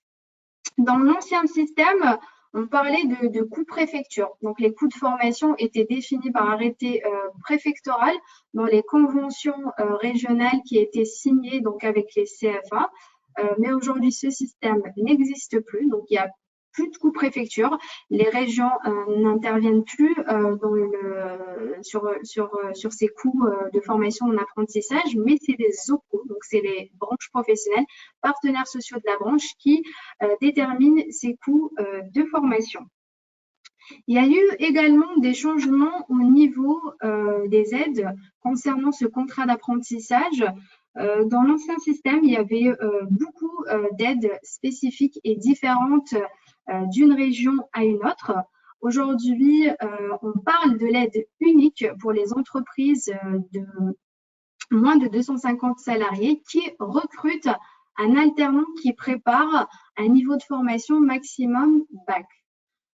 Dans l'ancien système, on parlait de coûts préfecture. Donc, les coûts de formation étaient définis par arrêté préfectoral dans les conventions régionales qui étaient signées donc avec les CFA. Mais aujourd'hui, ce système n'existe plus. Donc, il y a plus de coûts préfecture. Les régions n'interviennent plus sur ces coûts de formation en apprentissage, mais c'est des OPCO, donc c'est les branches professionnelles, partenaires sociaux de la branche qui déterminent ces coûts de formation. Il y a eu également des changements au niveau des aides concernant ce contrat d'apprentissage. Dans l'ancien système, il y avait beaucoup d'aides spécifiques et différentes d'une région à une autre. Aujourd'hui, on parle de l'aide unique pour les entreprises de moins de 250 salariés qui recrutent un alternant qui prépare un niveau de formation maximum bac.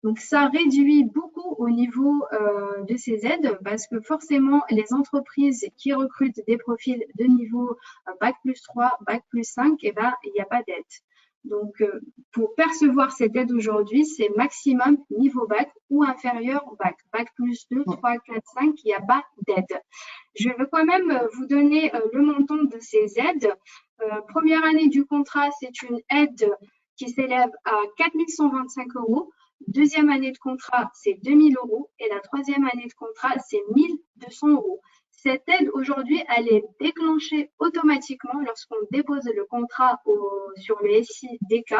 Donc, ça réduit beaucoup au niveau de ces aides parce que forcément, les entreprises qui recrutent des profils de niveau bac plus 3, bac plus 5, eh ben, il n'y a pas d'aide. Donc, pour percevoir cette aide aujourd'hui, c'est maximum niveau bac ou inférieur au bac. Bac plus 2, 3, 4, 5, il n'y a pas d'aide. Je vais quand même vous donner le montant de ces aides. Première année du contrat, c'est une aide qui s'élève à 4 125 €. Deuxième année de contrat, c'est 2 000 € et la 3e année de contrat, c'est 1 200 €. Cette aide, aujourd'hui, elle est déclenchée automatiquement lorsqu'on dépose le contrat sur le SI-DK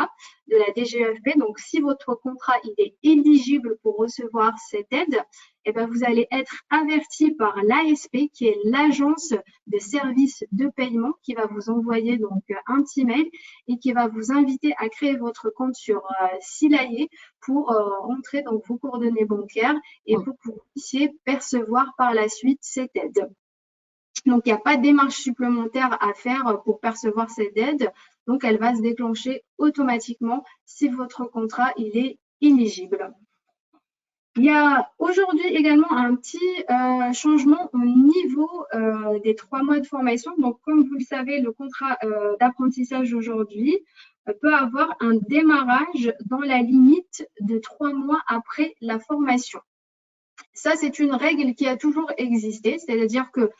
de la DGEFP. Donc, si votre contrat il est éligible pour recevoir cette aide, eh bien, vous allez être averti par l'ASP, qui est l'agence de services de paiement, qui va vous envoyer donc un petit mail et qui va vous inviter à créer votre compte sur Silae pour rentrer donc vos coordonnées bancaires et pour que vous puissiez percevoir par la suite cette aide. Donc, il n'y a pas de démarche supplémentaire à faire pour percevoir cette aide. Donc, elle va se déclencher automatiquement si votre contrat il est éligible. Il y a aujourd'hui également un petit changement au niveau des 3 mois de formation. Donc, comme vous le savez, le contrat d'apprentissage aujourd'hui peut avoir un démarrage dans la limite de 3 mois après la formation. Ça, c'est une règle qui a toujours existé, c'est-à-dire que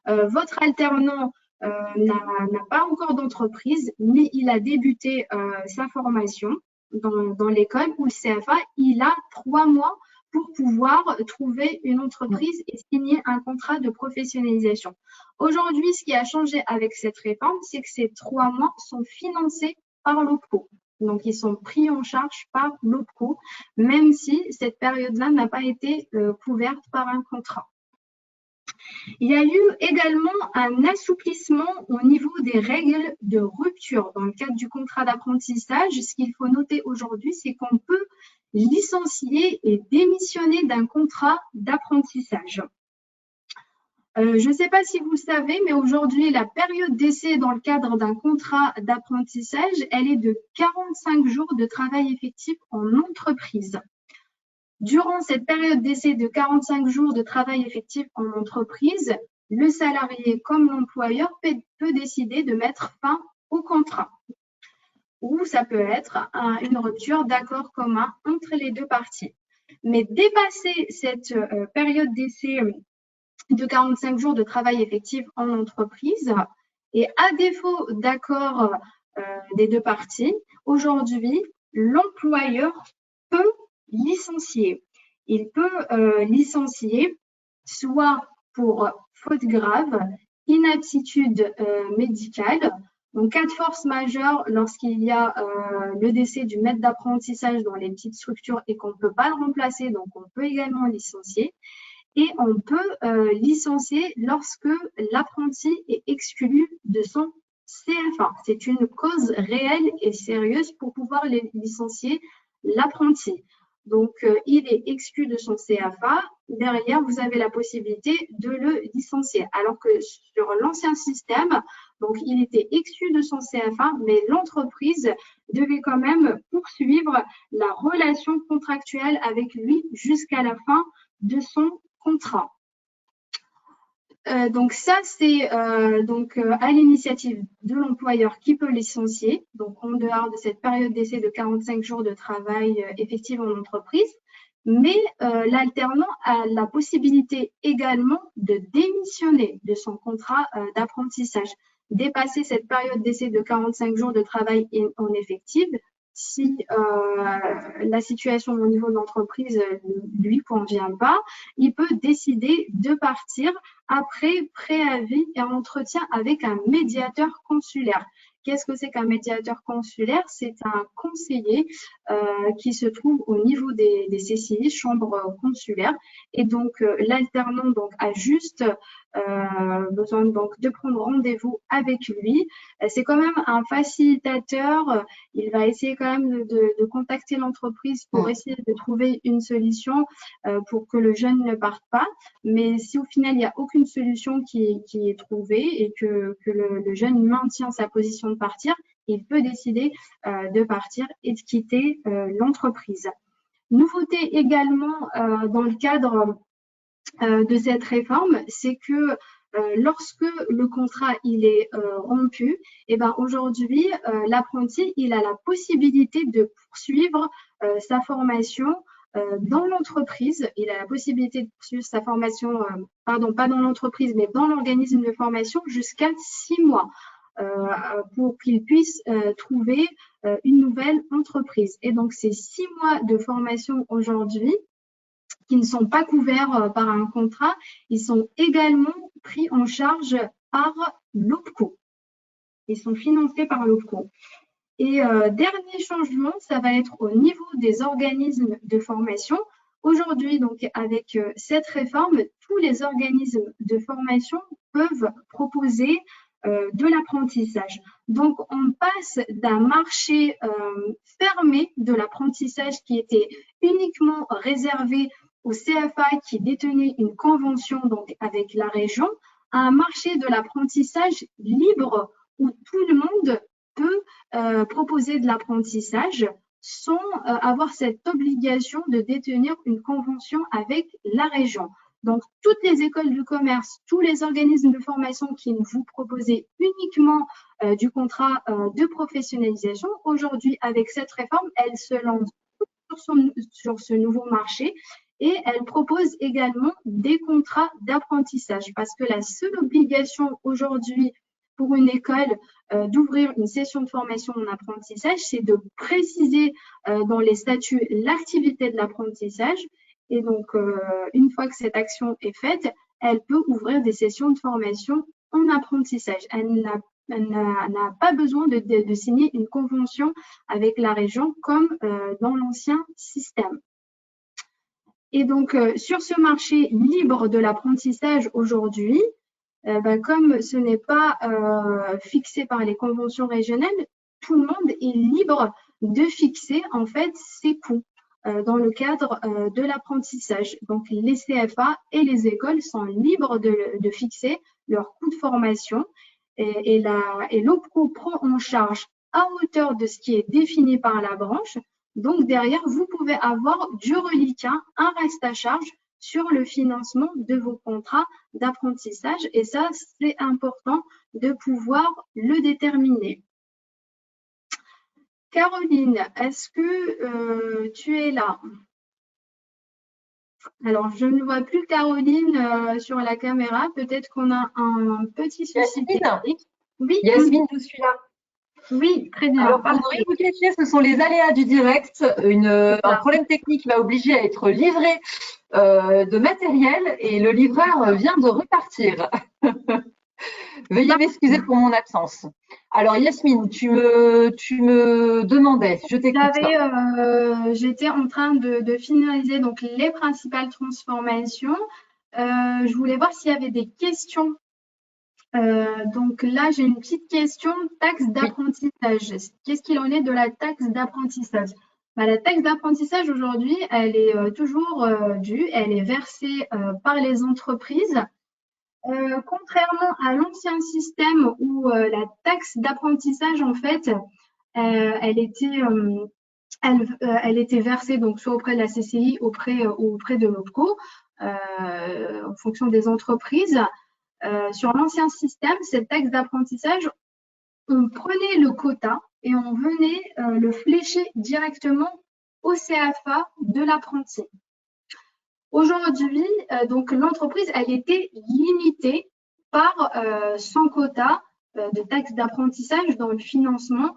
votre alternant n'a pas encore d'entreprise, mais il a débuté sa formation dans l'école ou le CFA. Il a 3 mois pour pouvoir trouver une entreprise et signer un contrat de professionnalisation. Aujourd'hui, ce qui a changé avec cette réforme, c'est que ces 3 mois sont financés par l'OPCO. Donc, ils sont pris en charge par l'OPCO, même si cette période-là n'a pas été couverte par un contrat. Il y a eu également un assouplissement au niveau des règles de rupture dans le cadre du contrat d'apprentissage. Ce qu'il faut noter aujourd'hui, c'est qu'on peut licencier et démissionner d'un contrat d'apprentissage. Je ne sais pas si vous le savez, mais aujourd'hui, la période d'essai dans le cadre d'un contrat d'apprentissage, elle est de 45 jours de travail effectif en entreprise. Durant cette période d'essai de 45 jours de travail effectif en entreprise, le salarié comme l'employeur peut décider de mettre fin au contrat. ou ça peut être une rupture d'accord commun entre les deux parties. Mais dépasser cette période d'essai de 45 jours de travail effectif en entreprise, et à défaut d'accord des deux parties, aujourd'hui, l'employeur peut licencier. Il peut licencier soit pour faute grave, inaptitude médicale, donc cas de force majeure lorsqu'il y a le décès du maître d'apprentissage dans les petites structures et qu'on ne peut pas le remplacer, donc on peut également licencier. Et on peut licencier lorsque l'apprenti est exclu de son CFA. C'est une cause réelle et sérieuse pour pouvoir licencier l'apprenti. Donc, il est exclu de son CFA. Derrière, vous avez la possibilité de le licencier. Alors que sur l'ancien système, donc, il était exclu de son CFA, mais l'entreprise devait quand même poursuivre la relation contractuelle avec lui jusqu'à la fin de son contrat. Donc ça, c'est à l'initiative de l'employeur qui peut licencier, donc en dehors de cette période d'essai de 45 jours de travail effectif en entreprise. Mais l'alternant a la possibilité également de démissionner de son contrat d'apprentissage, dépasser cette période d'essai de 45 jours de travail en effectif si la situation au niveau de l'entreprise ne lui convient pas, il peut décider de partir après préavis et entretien avec un médiateur consulaire. Qu'est-ce que c'est qu'un médiateur consulaire? C'est un conseiller qui se trouve au niveau des CCI, chambres consulaires. Et donc, l'alternant a juste besoin de prendre rendez-vous avec lui. C'est quand même un facilitateur. Il va essayer quand même de contacter l'entreprise pour essayer de trouver une solution pour que le jeune ne parte pas. Mais si au final, il n'y a aucune solution qui est trouvée et que le jeune maintient sa position de partir, il peut décider de partir et de quitter l'entreprise. Nouveauté également dans le cadre de cette réforme, c'est que lorsque le contrat il est rompu, et ben aujourd'hui l'apprenti il a la possibilité de poursuivre sa formation dans l'entreprise. Il a la possibilité de poursuivre sa formation, pardon, pas dans l'entreprise, mais dans l'organisme de formation jusqu'à 6 mois. Pour qu'il puisse trouver une nouvelle entreprise. Et donc, ces 6 mois de formation aujourd'hui, qui ne sont pas couverts par un contrat, ils sont également pris en charge par l'OPCO. Ils sont financés par l'OPCO. Et dernier changement, ça va être au niveau des organismes de formation. Aujourd'hui, donc, avec cette réforme, tous les organismes de formation peuvent proposer de l'apprentissage. Donc, on passe d'un marché fermé de l'apprentissage qui était uniquement réservé au CFA qui détenait une convention donc, avec la région à un marché de l'apprentissage libre où tout le monde peut proposer de l'apprentissage sans avoir cette obligation de détenir une convention avec la région. Donc, toutes les écoles de commerce, tous les organismes de formation qui vous proposaient uniquement du contrat de professionnalisation, aujourd'hui, avec cette réforme, elles se lancent sur ce nouveau marché et elles proposent également des contrats d'apprentissage parce que la seule obligation aujourd'hui pour une école d'ouvrir une session de formation en apprentissage, c'est de préciser dans les statuts l'activité de l'apprentissage. Et donc, une fois que cette action est faite, elle peut ouvrir des sessions de formation en apprentissage. Elle n'a pas besoin de signer une convention avec la région comme dans l'ancien système. Et donc, sur ce marché libre de l'apprentissage aujourd'hui, comme ce n'est pas fixé par les conventions régionales, tout le monde est libre de fixer en fait ses coûts dans le cadre de l'apprentissage. Donc, les CFA et les écoles sont libres de fixer leurs coûts de formation et l'OPCO prend en charge à hauteur de ce qui est défini par la branche. Donc, derrière, vous pouvez avoir du reliquat, un reste à charge sur le financement de vos contrats d'apprentissage. Et ça, c'est important de pouvoir le déterminer. Caroline, est-ce que tu es là? Alors, je ne vois plus Caroline sur la caméra. Peut-être qu'on a un petit souci Yasmine, technique. Oui, Yasmine, je suis là. oui, très bien, Alors, pour ne parfait. rien vous cacher, ce sont les aléas du direct. C'est Un ça. problème technique m'a obligé à être livré de matériel et le livreur vient de repartir. Veuillez m'excuser pour mon absence. Alors, Yasmine, tu me demandais, je t'écoute. J'étais en train de finaliser donc les principales transformations. Je voulais voir s'il y avait des questions. Donc là, j'ai une petite question, taxe Oui, d'apprentissage. Qu'est-ce qu'il en est de la taxe d'apprentissage? Bah, la taxe d'apprentissage aujourd'hui, elle est toujours due, elle est versée par les entreprises. Contrairement à l'ancien système où la taxe d'apprentissage, en fait, elle était, elle était versée donc soit auprès de la CCI, auprès de l'OPCO, en fonction des entreprises. Sur l'ancien système, cette taxe d'apprentissage, on prenait le quota et on venait le flécher directement au CFA de l'apprenti. Aujourd'hui, donc l'entreprise, elle était limitée par son quota de taxes d'apprentissage dans le financement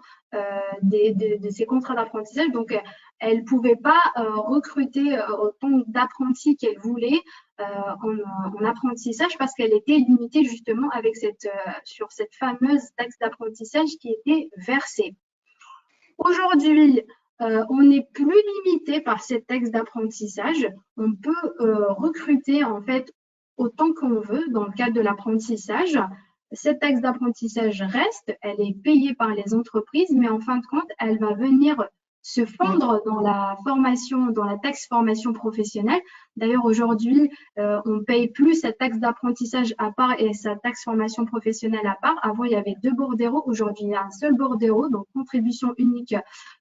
de ces contrats d'apprentissage. Donc, elle ne pouvait pas recruter autant d'apprentis qu'elle voulait en apprentissage parce qu'elle était limitée justement avec sur cette fameuse taxe d'apprentissage qui était versée. Aujourd'hui, on n'est plus limité par cette taxe d'apprentissage. On peut recruter en fait autant qu'on veut dans le cadre de l'apprentissage. Cette taxe d'apprentissage reste, elle est payée par les entreprises, mais en fin de compte, elle va venir se fondre dans la formation, dans la taxe formation professionnelle. D'ailleurs, aujourd'hui, on ne paye plus cette taxe d'apprentissage à part et sa taxe formation professionnelle à part. Avant, il y avait deux bordereaux. Aujourd'hui, il y a un seul bordereau, donc contribution unique,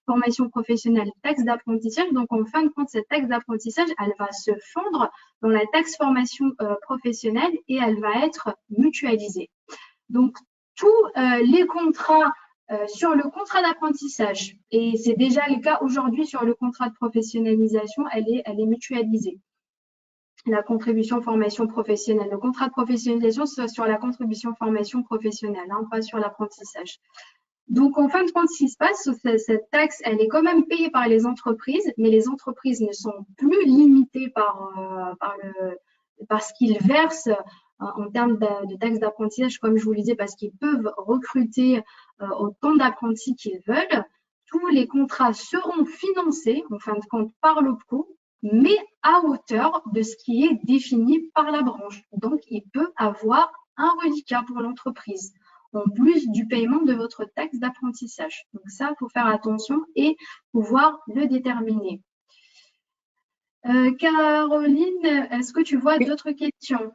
formation professionnelle, taxe d'apprentissage. Donc, en fin de compte, cette taxe d'apprentissage, elle va se fondre dans la taxe formation professionnelle et elle va être mutualisée. Donc, tous les contrats sur le contrat d'apprentissage, et c'est déjà le cas aujourd'hui sur le contrat de professionnalisation, elle est mutualisée. La contribution formation professionnelle. Le contrat de professionnalisation, c'est sur la contribution formation professionnelle, hein, pas sur l'apprentissage. Donc, en fin de compte, ce qui se passe, cette taxe, elle est quand même payée par les entreprises, mais les entreprises ne sont plus limitées par ce qu'ils versent en termes de taxes d'apprentissage, comme je vous le disais, parce qu'ils peuvent recruter autant d'apprentis qu'ils veulent. Tous les contrats seront financés, en fin de compte, par l'OPCO, mais à hauteur de ce qui est défini par la branche. Donc, il peut avoir un reliquat pour l'entreprise, en plus du paiement de votre taxe d'apprentissage. Donc ça, il faut faire attention et pouvoir le déterminer. Caroline, est-ce que tu vois d'autres questions?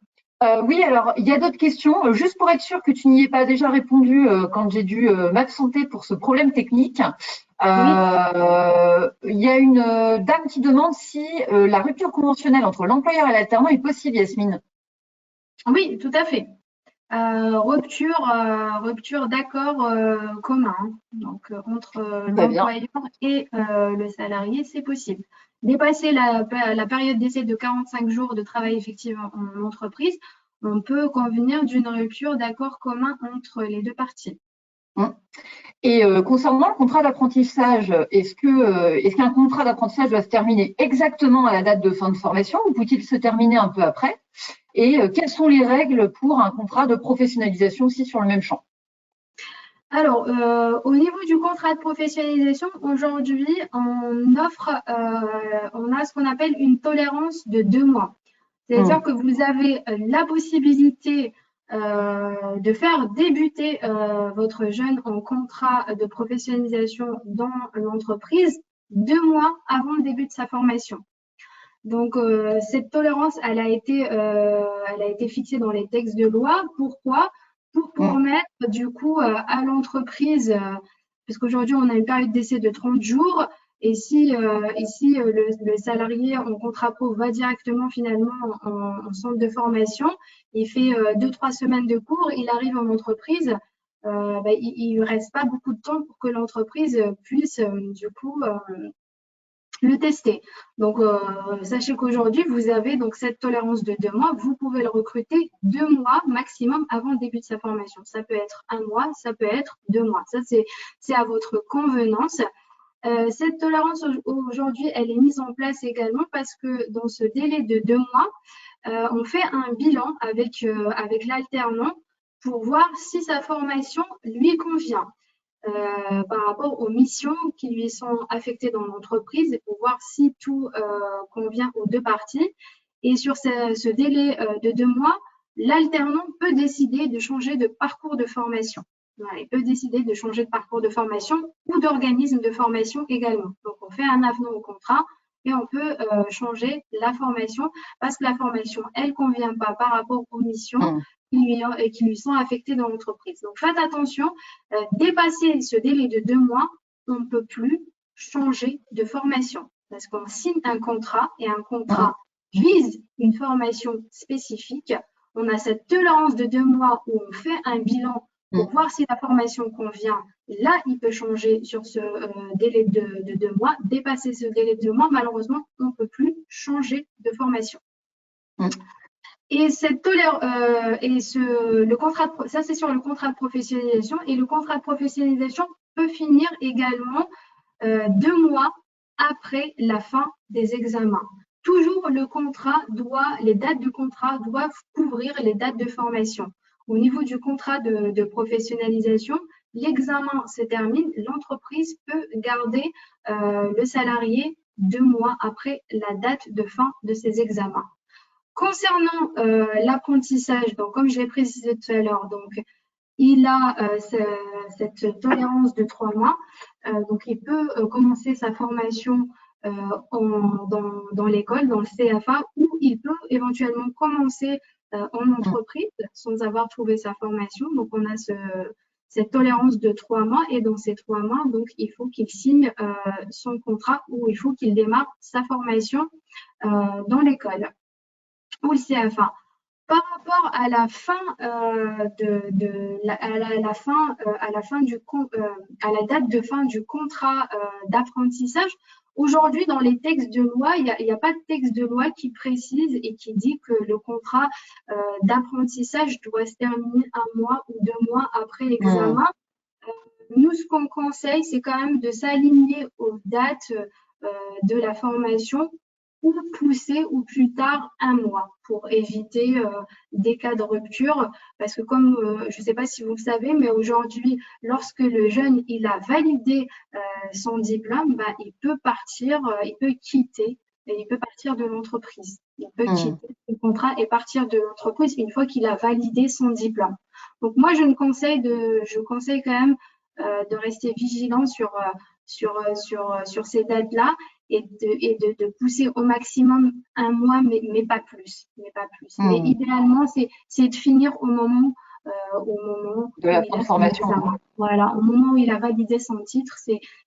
Oui, alors il y a d'autres questions. Juste pour être sûr que tu n'y aies pas déjà répondu quand j'ai dû m'absenter pour ce problème technique, Oui, il y a une dame qui demande si la rupture conventionnelle entre l'employeur et l'alternant est possible, Yasmine. oui, tout à fait. Rupture d'accord commun, hein. Donc entre Très bien. l'employeur et le salarié, c'est possible. Dépasser la période d'essai de 45 jours de travail effectif en entreprise, on peut convenir d'une rupture d'accord commun entre les deux parties. Et concernant le contrat d'apprentissage, est-ce qu'un contrat d'apprentissage doit se terminer exactement à la date de fin de formation ou peut-il se terminer un peu après? Et quelles sont les règles pour un contrat de professionnalisation aussi sur le même champ? Alors, au niveau du contrat de professionnalisation, aujourd'hui, on a ce qu'on appelle une tolérance de 2 mois. C'est-à-dire que vous avez la possibilité de faire débuter votre jeune en contrat de professionnalisation dans l'entreprise 2 mois avant le début de sa formation. Donc, cette tolérance, elle a été fixée dans les textes de loi. Pourquoi? Pour permettre du coup à l'entreprise, parce qu'aujourd'hui, on a une période d'essai de 30 jours, et si le salarié en contrat pro va directement finalement en centre de formation, il fait 2-3 semaines de cours, il arrive en entreprise, il ne reste pas beaucoup de temps pour que l'entreprise puisse du coup le tester. Donc, sachez qu'aujourd'hui, vous avez donc cette tolérance de 2 mois. Vous pouvez le recruter 2 mois maximum avant le début de sa formation. Ça peut être 1 mois, ça peut être 2 mois. Ça, c'est à votre convenance. Cette tolérance aujourd'hui, elle est mise en place également parce que dans ce délai de 2 mois, on fait un bilan avec l'alternant pour voir si sa formation lui convient. Par rapport aux missions qui lui sont affectées dans l'entreprise pour voir si tout convient aux deux parties. Et sur ce délai de 2 mois, l'alternant peut décider de changer de parcours de formation. Voilà, il peut décider de changer de parcours de formation ou d'organisme de formation également. Donc, on fait un avenant au contrat et on peut changer la formation parce que la formation, elle ne convient pas par rapport aux missions qui lui sont affectées dans l'entreprise. Donc, faites attention, dépasser ce délai de 2 mois, on ne peut plus changer de formation parce qu'on signe un contrat et un contrat vise une formation spécifique. On a cette tolérance de 2 mois où on fait un bilan pour voir si la formation convient. Là, il peut changer sur ce délai de 2 mois. Dépasser ce délai de 2 mois, malheureusement, on ne peut plus changer de formation. Et cette le contrat ça c'est sur le contrat de professionnalisation et le contrat de professionnalisation peut finir également 2 mois après la fin des examens. Toujours les dates du contrat doivent couvrir les dates de formation. Au niveau du contrat de professionnalisation, l'examen se termine, l'entreprise peut garder le salarié 2 mois après la date de fin de ses examens. Concernant l'apprentissage, donc comme je l'ai précisé tout à l'heure, donc il a cette tolérance de 3 mois, donc il peut commencer sa formation dans l'école, dans le CFA, ou il peut éventuellement commencer en entreprise sans avoir trouvé sa formation. Donc on a cette tolérance de 3 mois et dans ces 3 mois, donc il faut qu'il signe son contrat ou il faut qu'il démarre sa formation dans l'école ou le CFA. Par rapport à la fin à la date de fin du contrat d'apprentissage, aujourd'hui dans les textes de loi, il n'y a pas de texte de loi qui précise et qui dit que le contrat d'apprentissage doit se terminer 1 mois ou 2 mois après l'examen. Nous, ce qu'on conseille, c'est quand même de s'aligner aux dates de la formation ou pousser au plus tard 1 mois pour éviter des cas de rupture. Parce que comme, je ne sais pas si vous le savez, mais aujourd'hui, lorsque le jeune il a validé son diplôme, il peut partir, il peut quitter et il peut partir de l'entreprise. Il peut quitter le contrat et partir de l'entreprise une fois qu'il a validé son diplôme. Donc moi, je conseille quand même de rester vigilant sur ces dates-là et de pousser au maximum 1 mois, mais pas plus. Mais idéalement, c'est de finir au moment de la formation. Voilà, au moment où il a validé son titre,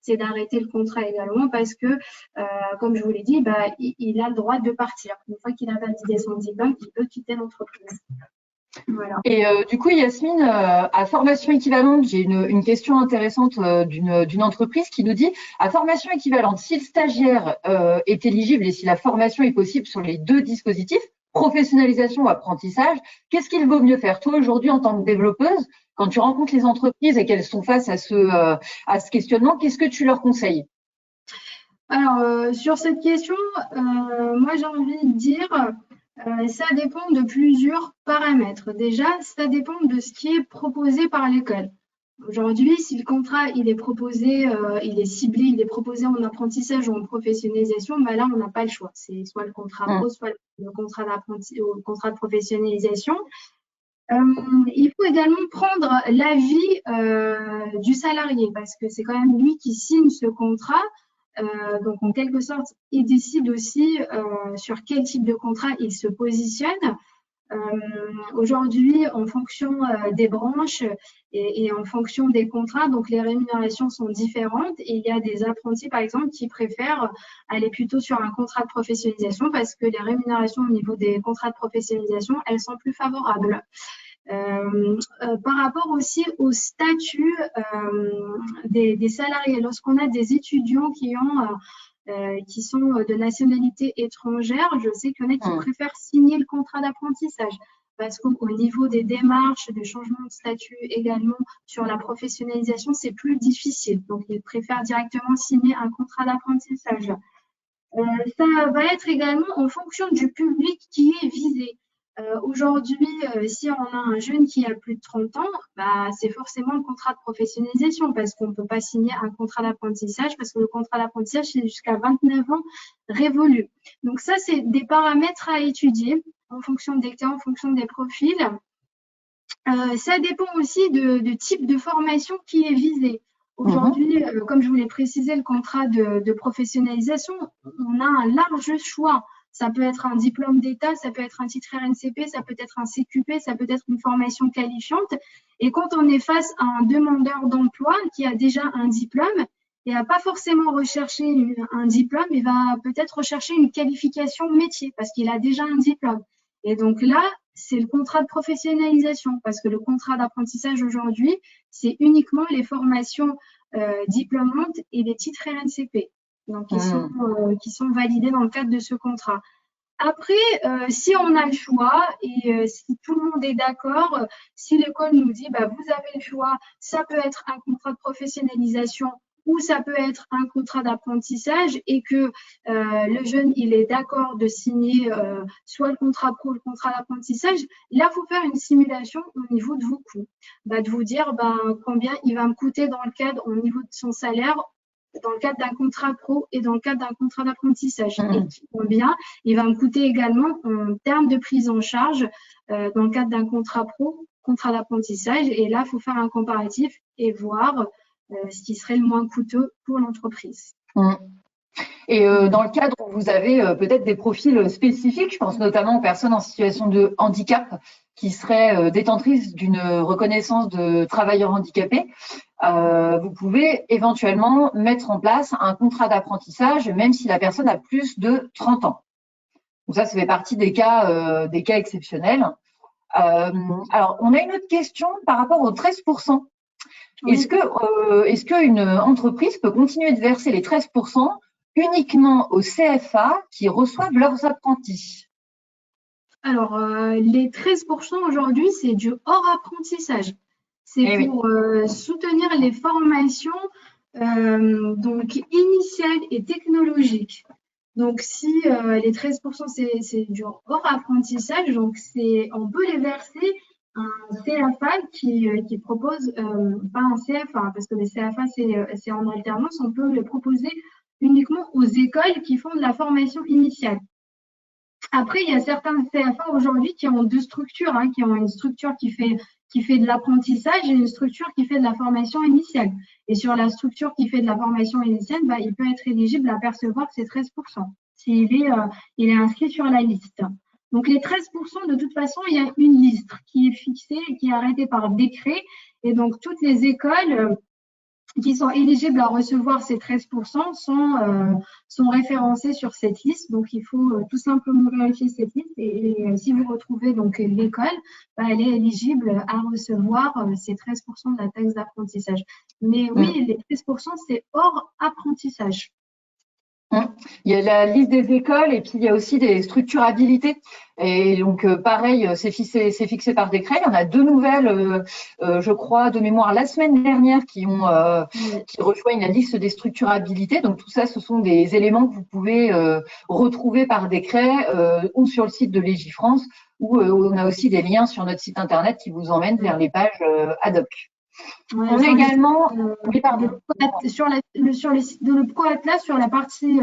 c'est d'arrêter le contrat également parce que, comme je vous l'ai dit, il a le droit de partir. Une fois qu'il a validé son diplôme, il peut quitter l'entreprise. Voilà. Et du coup, Yasmine, à formation équivalente, j'ai une question intéressante d'une entreprise qui nous dit, à formation équivalente, si le stagiaire est éligible et si la formation est possible sur les 2 dispositifs, professionnalisation ou apprentissage, qu'est-ce qu'il vaut mieux faire? Toi, aujourd'hui, en tant que développeuse, quand tu rencontres les entreprises et qu'elles sont face à ce questionnement, qu'est-ce que tu leur conseilles? Alors, sur cette question, moi, j'ai envie de dire, ça dépend de plusieurs paramètres. Déjà, ça dépend de ce qui est proposé par l'école. Aujourd'hui, si le contrat il est proposé, il est ciblé, il est proposé en apprentissage ou en professionnalisation, là, on n'a pas le choix. C'est soit le contrat pro, soit le contrat de professionnalisation. Il faut également prendre l'avis du salarié parce que c'est quand même lui qui signe ce contrat. Donc, en quelque sorte, il décide aussi sur quel type de contrat il se positionne. Aujourd'hui, en fonction des branches et en fonction des contrats, donc les rémunérations sont différentes. Et il y a des apprentis, par exemple, qui préfèrent aller plutôt sur un contrat de professionnalisation parce que les rémunérations au niveau des contrats de professionnalisation, elles sont plus favorables. Par rapport aussi au statut des salariés. Lorsqu'on a des étudiants qui sont de nationalité étrangère, je sais qu'il y en a qui préfèrent signer le contrat d'apprentissage parce qu'au niveau des démarches, des changements de statut également sur la professionnalisation, c'est plus difficile. Donc, ils préfèrent directement signer un contrat d'apprentissage. Ça va être également en fonction du public qui est visé. Aujourd'hui, si on a un jeune qui a plus de 30 ans, bah, c'est forcément le contrat de professionnalisation parce qu'on ne peut pas signer un contrat d'apprentissage parce que le contrat d'apprentissage, c'est jusqu'à 29 ans révolu. Donc ça, c'est des paramètres à étudier en fonction des cas, en fonction des profils. Ça dépend aussi du type de formation qui est visé. Aujourd'hui, comme je vous l'ai précisé, le contrat de professionnalisation, on a un large choix. Ça peut être un diplôme d'État, ça peut être un titre RNCP, ça peut être un CQP, ça peut être une formation qualifiante. Et quand on est face à un demandeur d'emploi qui a déjà un diplôme, il va pas forcément rechercher un diplôme, il va peut-être rechercher une qualification métier parce qu'il a déjà un diplôme. Et donc là, c'est le contrat de professionnalisation parce que le contrat d'apprentissage aujourd'hui, c'est uniquement les formations diplômantes et les titres RNCP. Donc, qui sont validés dans le cadre de ce contrat. Après, si on a le choix et si tout le monde est d'accord, si l'école nous dit, bah, vous avez le choix, ça peut être un contrat de professionnalisation ou ça peut être un contrat d'apprentissage et que le jeune, il est d'accord de signer soit le contrat pro ou le contrat d'apprentissage, là, il faut faire une simulation au niveau de vos coûts. Bah, de vous dire combien il va me coûter dans le cadre, au niveau de son salaire, dans le cadre d'un contrat pro et dans le cadre d'un contrat d'apprentissage. Et combien il va me coûter également en termes de prise en charge dans le cadre d'un contrat pro, contrat d'apprentissage. Et là, il faut faire un comparatif et voir ce qui serait le moins coûteux pour l'entreprise. Et dans le cadre où vous avez peut-être des profils spécifiques, je pense notamment aux personnes en situation de handicap qui seraient détentrices d'une reconnaissance de travailleurs handicapés, vous pouvez éventuellement mettre en place un contrat d'apprentissage même si la personne a plus de 30 ans. Donc ça fait partie des cas exceptionnels. Alors, on a une autre question par rapport aux 13%. Oui. Est-ce qu'une entreprise peut continuer de verser les 13% uniquement aux CFA qui reçoivent leurs apprentis? Alors, les 13% aujourd'hui, c'est du hors apprentissage. C'est pour soutenir les formations donc initiales et technologiques. Donc, si les 13%, c'est du hors apprentissage, donc on peut les verser un CFA qui propose, pas un CFA, parce que les CFA, c'est en alternance, on peut les proposer uniquement aux écoles qui font de la formation initiale. Après, il y a certains CFA aujourd'hui qui ont deux structures, qui ont une structure qui fait de l'apprentissage et une structure qui fait de la formation initiale. Et sur la structure qui fait de la formation initiale, il peut être éligible à percevoir ces 13% s'il est inscrit sur la liste. Donc, les 13%, de toute façon, il y a une liste qui est fixée et qui est arrêtée par décret. Et donc, toutes les écoles qui sont éligibles à recevoir ces 13% sont référencés sur cette liste. Donc, il faut tout simplement vérifier cette liste. Et si vous retrouvez donc l'école, elle est éligible à recevoir ces 13% de la taxe d'apprentissage. Mais oui, les 13%, c'est hors apprentissage. Il y a la liste des écoles et puis il y a aussi des structures habilitées. Et donc, pareil, c'est fixé par décret. Il y en a deux nouvelles, je crois, de mémoire la semaine dernière qui rejoignent la liste des structures habilitées. Donc, tout ça, ce sont des éléments que vous pouvez retrouver par décret ou sur le site de Légifrance où on a aussi des liens sur notre site internet qui vous emmènent vers les pages ad hoc. Ouais, on a également sur le site de l'Opco-Atlas, sur la partie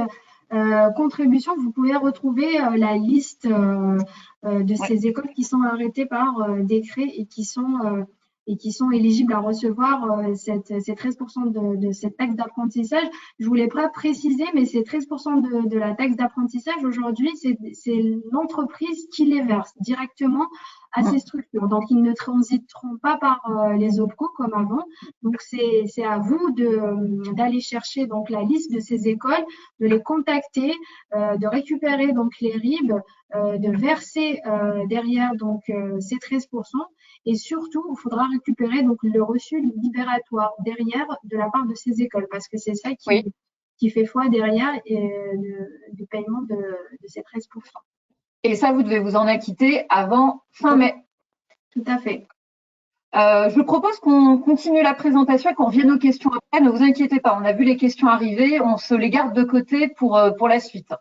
contribution, vous pouvez retrouver la liste de ces écoles qui sont arrêtées par décret et qui sont éligibles à recevoir ces 13% de cette taxe d'apprentissage. Je ne voulais pas préciser, mais ces 13% de la taxe d'apprentissage aujourd'hui, c'est l'entreprise qui les verse directement à ces structures. Donc, ils ne transiteront pas par les OPCO comme avant. Donc, c'est à vous d'aller chercher donc la liste de ces écoles, de les contacter, de récupérer donc les RIB, de verser derrière donc ces 13%. Et surtout, il faudra récupérer donc le reçu libératoire derrière de la part de ces écoles, parce que c'est ça qui fait foi derrière du paiement de ces 13%. Et ça, vous devez vous en acquitter avant fin mai. Tout à fait. Je propose qu'on continue la présentation et qu'on revienne aux questions après. Ne vous inquiétez pas, on a vu les questions arriver, on se les garde de côté pour la suite.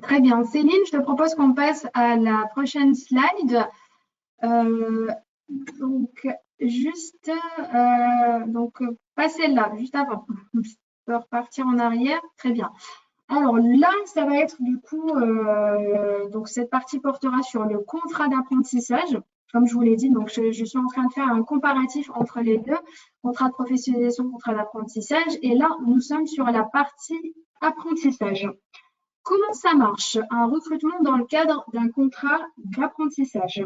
Très bien. Céline, je te propose qu'on passe à la prochaine slide. Donc, juste, pas celle-là, juste avant. On peut repartir en arrière. Très bien. Alors là, ça va être du coup, donc cette partie portera sur le contrat d'apprentissage. Comme je vous l'ai dit, donc je suis en train de faire un comparatif entre les deux, contrat de professionnalisation, contrat d'apprentissage. Et là, nous sommes sur la partie apprentissage. Comment ça marche? Un recrutement dans le cadre d'un contrat d'apprentissage.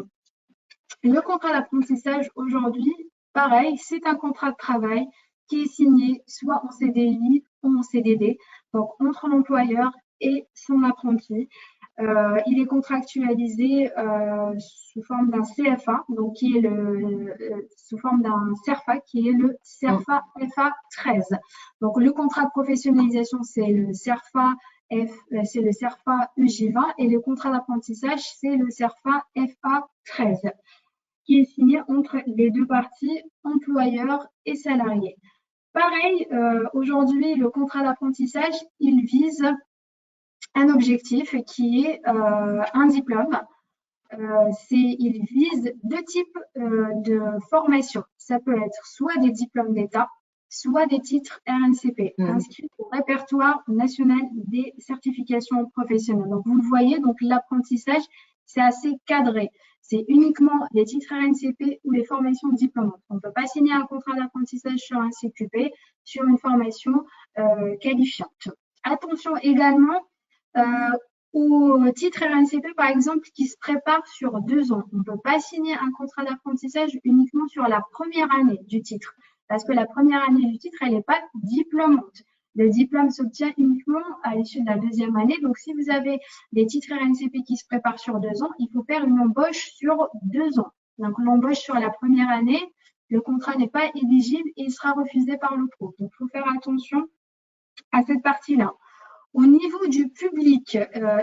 Le contrat d'apprentissage aujourd'hui, pareil, c'est un contrat de travail qui est signé soit en CDI ou en CDD, donc entre l'employeur et son apprenti. Il est contractualisé sous forme d'un CFA, donc qui est sous forme d'un CERFA, qui est le CERFA FA 13. Donc le contrat de professionnalisation, c'est le CERFA c'est le CERFA UJ20 et le contrat d'apprentissage, c'est le CERFA FA 13 qui est signé entre les deux parties, employeur et salarié. Pareil, aujourd'hui, le contrat d'apprentissage, il vise un objectif qui est un diplôme. Il vise deux types de formation. Ça peut être soit des diplômes d'État, soit des titres RNCP, inscrits au répertoire national des certifications professionnelles. Donc, vous le voyez, donc l'apprentissage, c'est assez cadré. C'est uniquement les titres RNCP ou les formations diplômantes. On ne peut pas signer un contrat d'apprentissage sur un CQP, sur une formation qualifiante. Attention également au titre RNCP, par exemple, qui se prépare sur 2 ans. On ne peut pas signer un contrat d'apprentissage uniquement sur la première année du titre, parce que la première année du titre, elle n'est pas diplômante. Le diplôme s'obtient uniquement à l'issue de la deuxième année. Donc, si vous avez des titres RNCP qui se préparent sur 2 ans, il faut faire une embauche sur 2 ans. Donc, l'embauche sur la première année, le contrat n'est pas éligible et il sera refusé par le pro. Donc, il faut faire attention à cette partie-là. Au niveau du public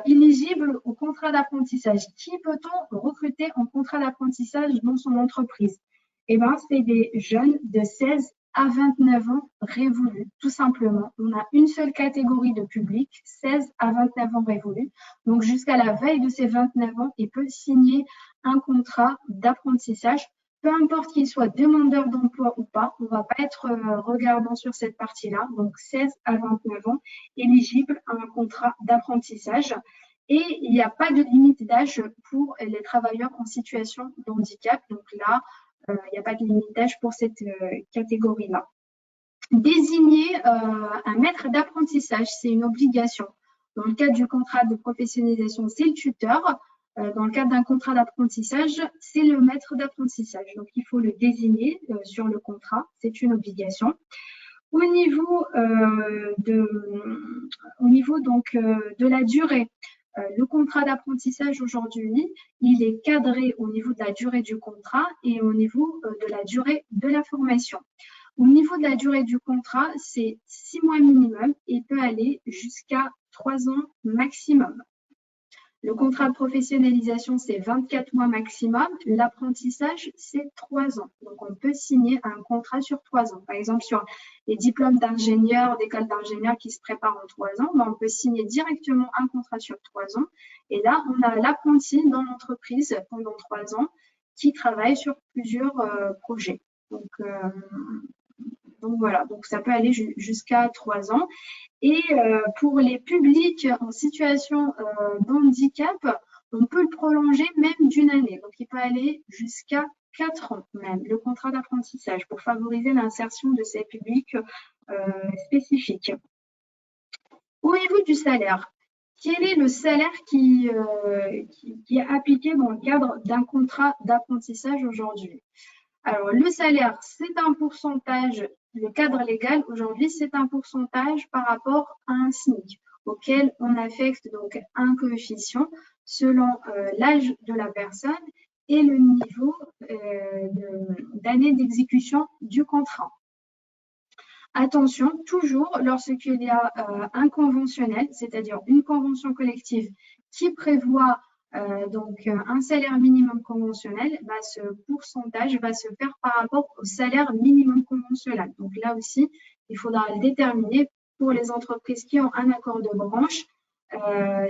éligible au contrat d'apprentissage, qui peut-on recruter en contrat d'apprentissage dans son entreprise? Eh bien, c'est des jeunes de 16 à 29 ans révolus, tout simplement. On a une seule catégorie de public, 16 à 29 ans révolus. Donc, jusqu'à la veille de ces 29 ans, il peut signer un contrat d'apprentissage. Peu importe qu'il soit demandeur d'emploi ou pas, on ne va pas être regardant sur cette partie-là. Donc, 16 à 29 ans, éligible à un contrat d'apprentissage. Et il n'y a pas de limite d'âge pour les travailleurs en situation de handicap. Donc là, il n'y a pas de limite d'âge pour cette catégorie-là. Désigner un maître d'apprentissage, c'est une obligation. Dans le cadre du contrat de professionnalisation, c'est le tuteur. Dans le cadre d'un contrat d'apprentissage, c'est le maître d'apprentissage. Donc, il faut le désigner sur le contrat, c'est une obligation. Au niveau de la durée, le contrat d'apprentissage aujourd'hui, il est cadré au niveau de la durée du contrat et au niveau de la durée de la formation. Au niveau de la durée du contrat, c'est 6 mois minimum et peut aller jusqu'à 3 ans maximum. Le contrat de professionnalisation, c'est 24 mois maximum. L'apprentissage, c'est 3 ans. Donc, on peut signer un contrat sur 3 ans. Par exemple, sur les diplômes d'ingénieurs, d'écoles d'ingénieurs qui se préparent en 3 ans, on peut signer directement un contrat sur 3 ans. Et là, on a l'apprenti dans l'entreprise pendant 3 ans qui travaille sur plusieurs projets. Donc voilà, donc ça peut aller jusqu'à 3 ans. Et pour les publics en situation de handicap, on peut le prolonger même d'une année. Donc, il peut aller jusqu'à 4 ans même, le contrat d'apprentissage, pour favoriser l'insertion de ces publics spécifiques. Au niveau du salaire, Quel est le salaire qui est appliqué dans le cadre d'un contrat d'apprentissage aujourd'hui? Alors, le salaire, c'est un pourcentage, le cadre légal aujourd'hui, c'est un pourcentage par rapport à un SMIC auquel on affecte donc un coefficient selon l'âge de la personne et le niveau d'année d'exécution du contrat. Attention, toujours lorsqu'il y a un conventionnel, c'est-à-dire une convention collective qui prévoit donc un salaire minimum conventionnel, ce pourcentage va se faire par rapport au salaire minimum conventionnel. Donc là aussi, il faudra le déterminer pour les entreprises qui ont un accord de branche.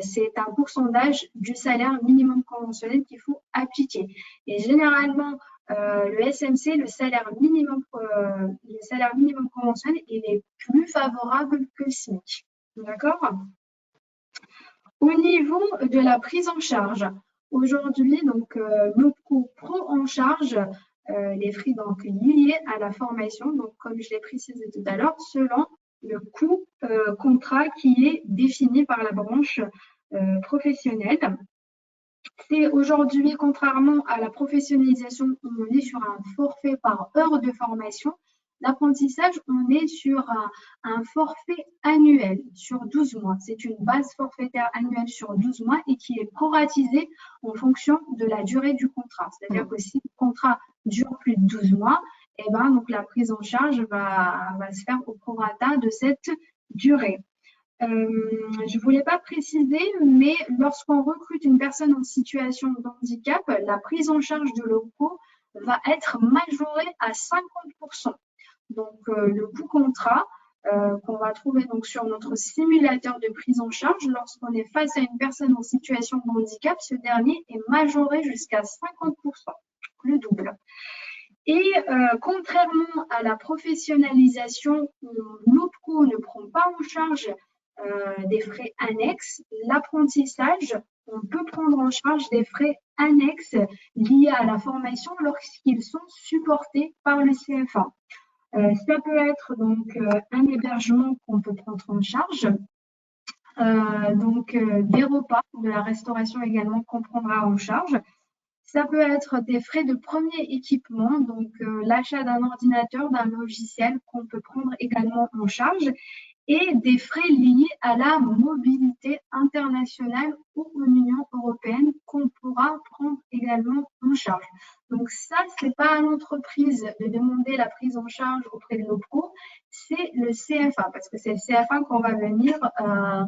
C'est un pourcentage du salaire minimum conventionnel qu'il faut appliquer. Et généralement, le SMC, le salaire minimum conventionnel, il est plus favorable que le SMIC. D'accord? Au niveau de la prise en charge, aujourd'hui, donc, l'OPCO prend en charge les frais donc, liés à la formation, donc comme je l'ai précisé tout à l'heure, selon le coût contrat qui est défini par la branche professionnelle. C'est aujourd'hui, contrairement à la professionnalisation, on est sur un forfait par heure de formation. L'apprentissage, on est sur un forfait annuel sur 12 mois. C'est une base forfaitaire annuelle sur 12 mois et qui est proratisée en fonction de la durée du contrat. C'est-à-dire que si le contrat dure plus de 12 mois, donc la prise en charge va se faire au prorata de cette durée. Je ne voulais pas préciser, mais lorsqu'on recrute une personne en situation de handicap, la prise en charge de l'OPCO va être majorée à 50%. Donc, le coût contrat qu'on va trouver donc, sur notre simulateur de prise en charge, lorsqu'on est face à une personne en situation de handicap, ce dernier est majoré jusqu'à 50%, le double. Et contrairement à la professionnalisation où l'OPCO ne prend pas en charge des frais annexes, l'apprentissage, on peut prendre en charge des frais annexes liés à la formation lorsqu'ils sont supportés par le CFA. Ça peut être donc un hébergement qu'on peut prendre en charge, des repas, de la restauration également qu'on prendra en charge. Ça peut être des frais de premier équipement, donc l'achat d'un ordinateur, d'un logiciel qu'on peut prendre également en charge, et des frais liés à la mobilité internationale ou en Union européenne qu'on pourra prendre également en charge. Donc ça, ce n'est pas à l'entreprise de demander la prise en charge auprès de l'OPCO, c'est le CFA, parce que c'est le CFA qu'on va venir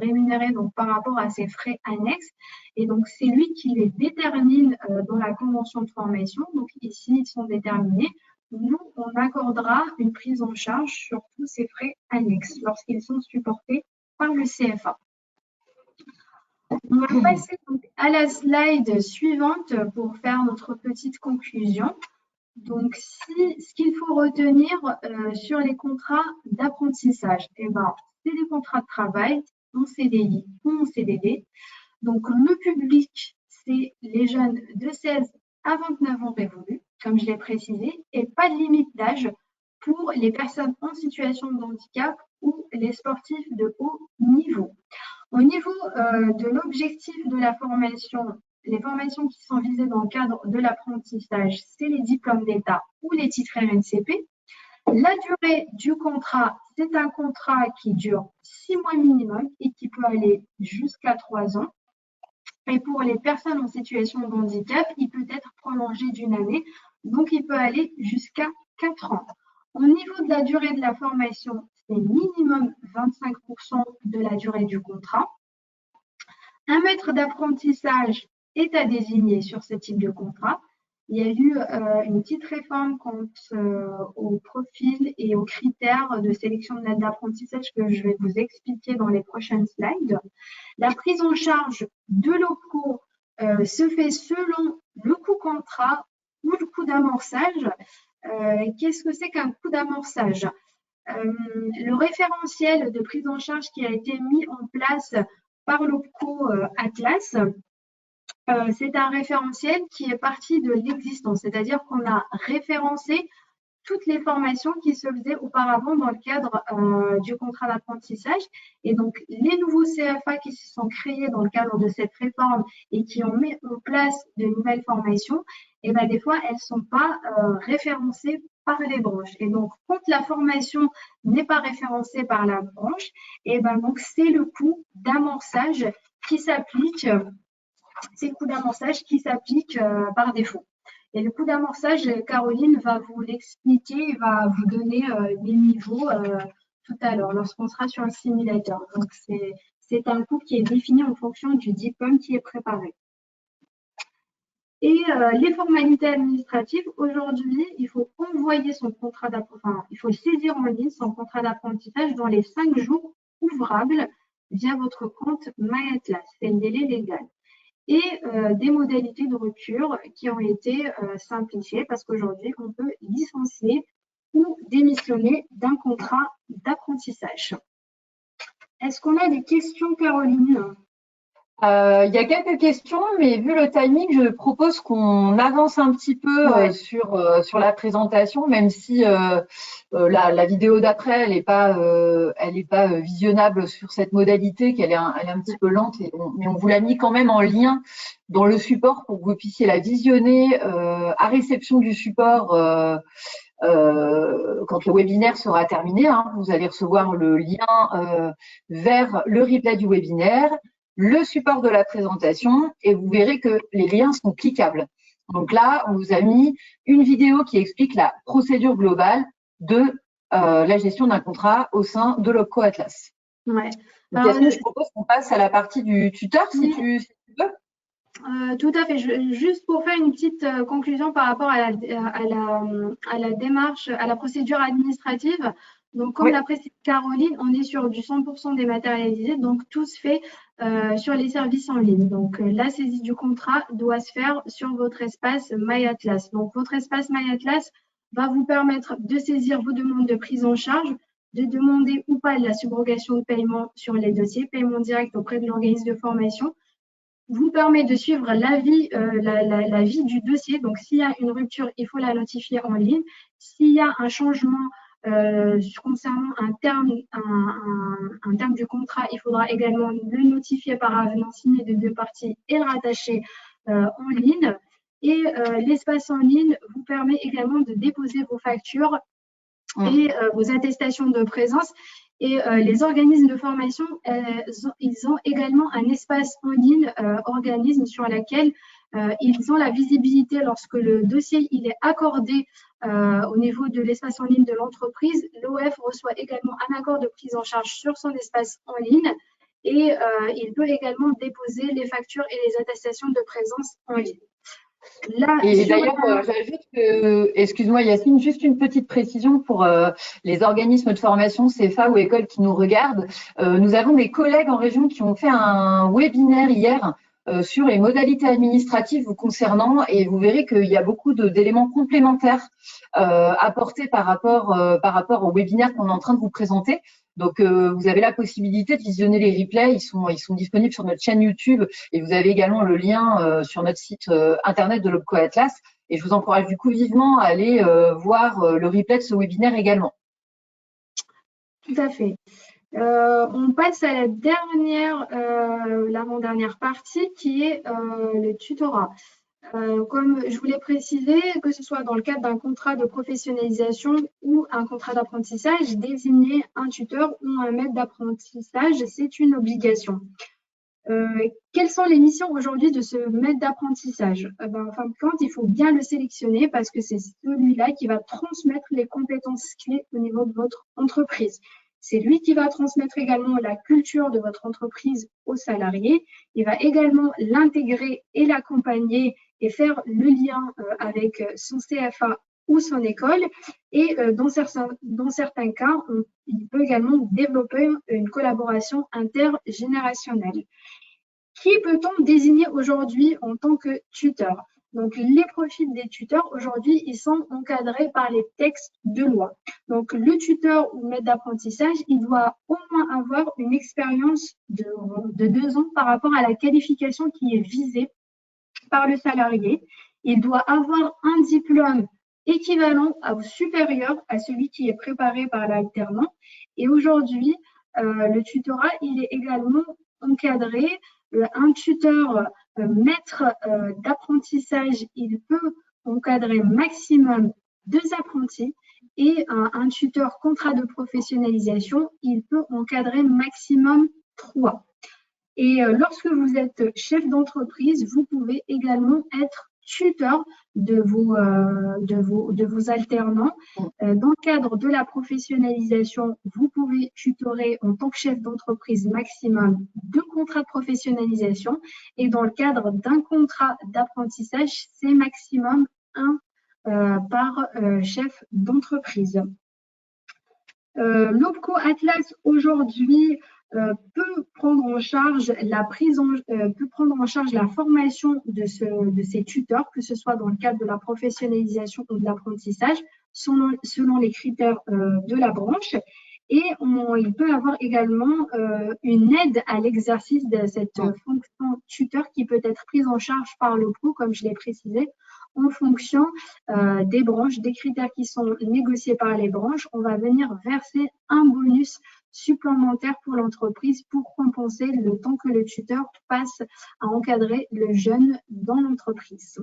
rémunérer donc, par rapport à ces frais annexes. Et donc, c'est lui qui les détermine dans la convention de formation. Donc ici, ils sont déterminés. Nous, on accordera une prise en charge sur tous ces frais annexes lorsqu'ils sont supportés par le CFA. On va passer donc à la slide suivante pour faire notre petite conclusion. Donc, ce qu'il faut retenir sur les contrats d'apprentissage, c'est des contrats de travail en CDI ou en CDD. Donc, le public, c'est les jeunes de 16 à 29 ans révolus, comme je l'ai précisé, et pas de limite d'âge pour les personnes en situation de handicap ou les sportifs de haut niveau. Au niveau de l'objectif de la formation, les formations qui sont visées dans le cadre de l'apprentissage, c'est les diplômes d'État ou les titres RNCP. La durée du contrat, c'est un contrat qui dure 6 mois minimum et qui peut aller jusqu'à 3 ans. Et pour les personnes en situation de handicap, il peut être prolongé d'une année, donc il peut aller jusqu'à 4 ans. Au niveau de la durée de la formation, c'est minimum 25% de la durée du contrat. Un maître d'apprentissage est à désigner sur ce type de contrat. Il y a eu une petite réforme quant au profil et aux critères de sélection de l'aide d'apprentissage que je vais vous expliquer dans les prochaines slides. La prise en charge de l'OPCO se fait selon le coût contrat ou le coût d'amorçage. Qu'est-ce que c'est qu'un coût d'amorçage? Le référentiel de prise en charge qui a été mis en place par l'OPCO Atlas, c'est un référentiel qui est parti de l'existence, c'est-à-dire qu'on a référencé toutes les formations qui se faisaient auparavant dans le cadre du contrat d'apprentissage. Et donc, les nouveaux CFA qui se sont créés dans le cadre de cette réforme et qui ont mis en place de nouvelles formations, et ben, des fois, elles ne sont pas référencées par les branches. Et donc, quand la formation n'est pas référencée par la branche, et ben, donc, c'est le coût d'amorçage qui s'applique, par défaut. Et le coût d'amorçage, Caroline va vous l'expliquer, va vous donner les niveaux tout à l'heure lorsqu'on sera sur le simulateur. Donc, c'est un coût qui est défini en fonction du diplôme qui est préparé. Et les formalités administratives, aujourd'hui, il faut envoyer son contrat d'apprentissage, il faut saisir en ligne son contrat d'apprentissage dans les 5 jours ouvrables via votre compte MyAtlas. C'est le délai légal. Et des modalités de rupture qui ont été simplifiées parce qu'aujourd'hui, on peut licencier ou démissionner d'un contrat d'apprentissage. Est-ce qu'on a des questions, Caroline ? Il y a quelques questions, mais vu le timing, je propose qu'on avance un petit peu sur la présentation, même si la vidéo d'après, elle est pas visionnable sur cette modalité, qu'elle est elle est un petit peu lente, mais on vous l'a mis quand même en lien dans le support pour que vous puissiez la visionner à réception du support quand le webinaire sera terminé. Vous allez recevoir le lien vers le replay du webinaire, le support de la présentation, et vous verrez que les liens sont cliquables. Donc là, on vous a mis une vidéo qui explique la procédure globale de la gestion d'un contrat au sein de l'OPCO Atlas. Ouais. Donc, est-ce que je propose qu'on passe à la partie du tuteur, si tu veux ? Tout à fait. Juste pour faire une petite conclusion par rapport à la démarche, à la procédure administrative. Donc, comme l'a précisé Caroline, on est sur du 100% dématérialisé, donc tout se fait sur les services en ligne. Donc, la saisie du contrat doit se faire sur votre espace MyAtlas. Donc, votre espace MyAtlas va vous permettre de saisir vos demandes de prise en charge, de demander ou pas de la subrogation de paiement sur les dossiers, paiement direct auprès de l'organisme de formation, vous permet de suivre la vie du dossier. Donc, s'il y a une rupture, il faut la notifier en ligne. S'il y a un changement concernant un terme du contrat, il faudra également le notifier par avenant signé de 2 parties et le rattacher en ligne. Et l'espace en ligne vous permet également de déposer vos factures et vos attestations de présence. Et les organismes de formation, ils ont également un espace en ligne organisme sur lequel ils ont la visibilité lorsque le dossier il est accordé au niveau de l'espace en ligne de l'entreprise. L'OF reçoit également un accord de prise en charge sur son espace en ligne et il peut également déposer les factures et les attestations de présence en ligne. Là, et d'ailleurs, j'ajoute que, excuse-moi Yacine, juste une petite précision pour les organismes de formation, CFA ou écoles qui nous regardent. Nous avons des collègues en région qui ont fait un webinaire hier sur les modalités administratives vous concernant et vous verrez qu'il y a beaucoup d'éléments complémentaires apportés par rapport au webinaire qu'on est en train de vous présenter. Donc, vous avez la possibilité de visionner les replays. Ils sont disponibles sur notre chaîne YouTube et vous avez également le lien sur notre site internet de l'OPCO Atlas. Et je vous encourage du coup vivement à aller voir le replay de ce webinaire également. Tout à fait. On passe à l'avant-dernière partie qui est le tutorat. Comme je vous l'ai précisé, que ce soit dans le cadre d'un contrat de professionnalisation ou un contrat d'apprentissage, désigner un tuteur ou un maître d'apprentissage, c'est une obligation. Quelles sont les missions aujourd'hui de ce maître d'apprentissage ? En fin de compte, il faut bien le sélectionner parce que c'est celui-là qui va transmettre les compétences clés au niveau de votre entreprise. C'est lui qui va transmettre également la culture de votre entreprise aux salariés. Il va également l'intégrer et l'accompagner et faire le lien avec son CFA ou son école. Et dans certains cas, il peut également développer une collaboration intergénérationnelle. Qui peut-on désigner aujourd'hui en tant que tuteur ? Donc, les profils des tuteurs, aujourd'hui, ils sont encadrés par les textes de loi. Donc, le tuteur ou maître d'apprentissage, il doit au moins avoir une expérience de 2 ans par rapport à la qualification qui est visée par le salarié. Il doit avoir un diplôme équivalent ou supérieur à celui qui est préparé par l'alternant. Et aujourd'hui, le tutorat, il est également encadré. Un tuteur maître d'apprentissage, il peut encadrer maximum 2 apprentis et un tuteur contrat de professionnalisation, il peut encadrer maximum 3. Et lorsque vous êtes chef d'entreprise, vous pouvez également être tuteur de vos alternants. Dans le cadre de la professionnalisation, vous pouvez tutorer en tant que chef d'entreprise maximum 2 contrats de professionnalisation. Et dans le cadre d'un contrat d'apprentissage, c'est maximum 1 par chef d'entreprise. L'OPCO Atlas aujourd'hui peut prendre en charge la formation de ces tuteurs, que ce soit dans le cadre de la professionnalisation ou de l'apprentissage, selon les critères de la branche. Et il peut avoir également une aide à l'exercice de cette fonction tuteur qui peut être prise en charge par l'OPCO, comme je l'ai précisé, en fonction des branches, des critères qui sont négociés par les branches. On va venir verser un bonus supplémentaire pour l'entreprise pour compenser le temps que le tuteur passe à encadrer le jeune dans l'entreprise.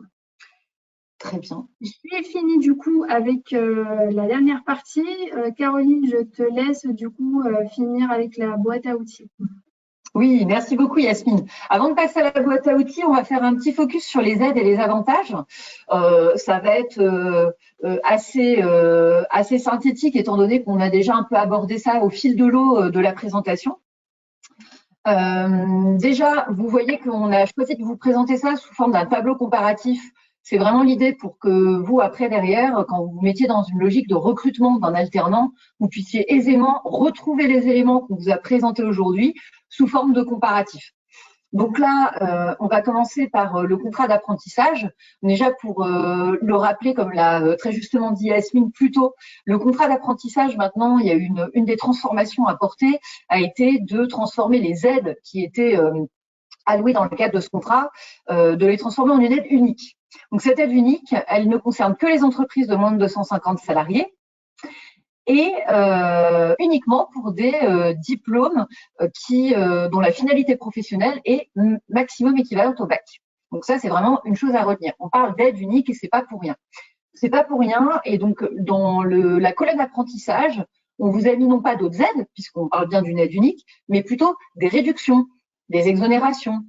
Très bien. J'ai fini du coup avec la dernière partie. Caroline, je te laisse du coup finir avec la boîte à outils. Oui, merci beaucoup Yasmine. Avant de passer à la boîte à outils, on va faire un petit focus sur les aides et les avantages. Ça va être assez synthétique étant donné qu'on a déjà un peu abordé ça au fil de l'eau de la présentation. Déjà, vous voyez qu'on a choisi de vous présenter ça sous forme d'un tableau comparatif. C'est vraiment l'idée pour que vous, après, derrière, quand vous vous mettiez dans une logique de recrutement d'un alternant, vous puissiez aisément retrouver les éléments qu'on vous a présentés aujourd'hui sous forme de comparatif. Donc là, on va commencer par le contrat d'apprentissage. Déjà, pour le rappeler, comme l'a très justement dit Yasmine plus tôt, le contrat d'apprentissage, maintenant, il y a une des transformations apportées, a été de transformer les aides qui étaient allouées dans le cadre de ce contrat, de les transformer en une aide unique. Donc cette aide unique, elle ne concerne que les entreprises de moins de 250 salariés et uniquement pour des diplômes dont la finalité professionnelle est maximum équivalente au bac. Donc ça, c'est vraiment une chose à retenir. On parle d'aide unique et c'est pas pour rien. C'est pas pour rien. Et donc dans la colonne d'apprentissage, on vous a mis non pas d'autres aides, puisqu'on parle bien d'une aide unique, mais plutôt des réductions, des exonérations,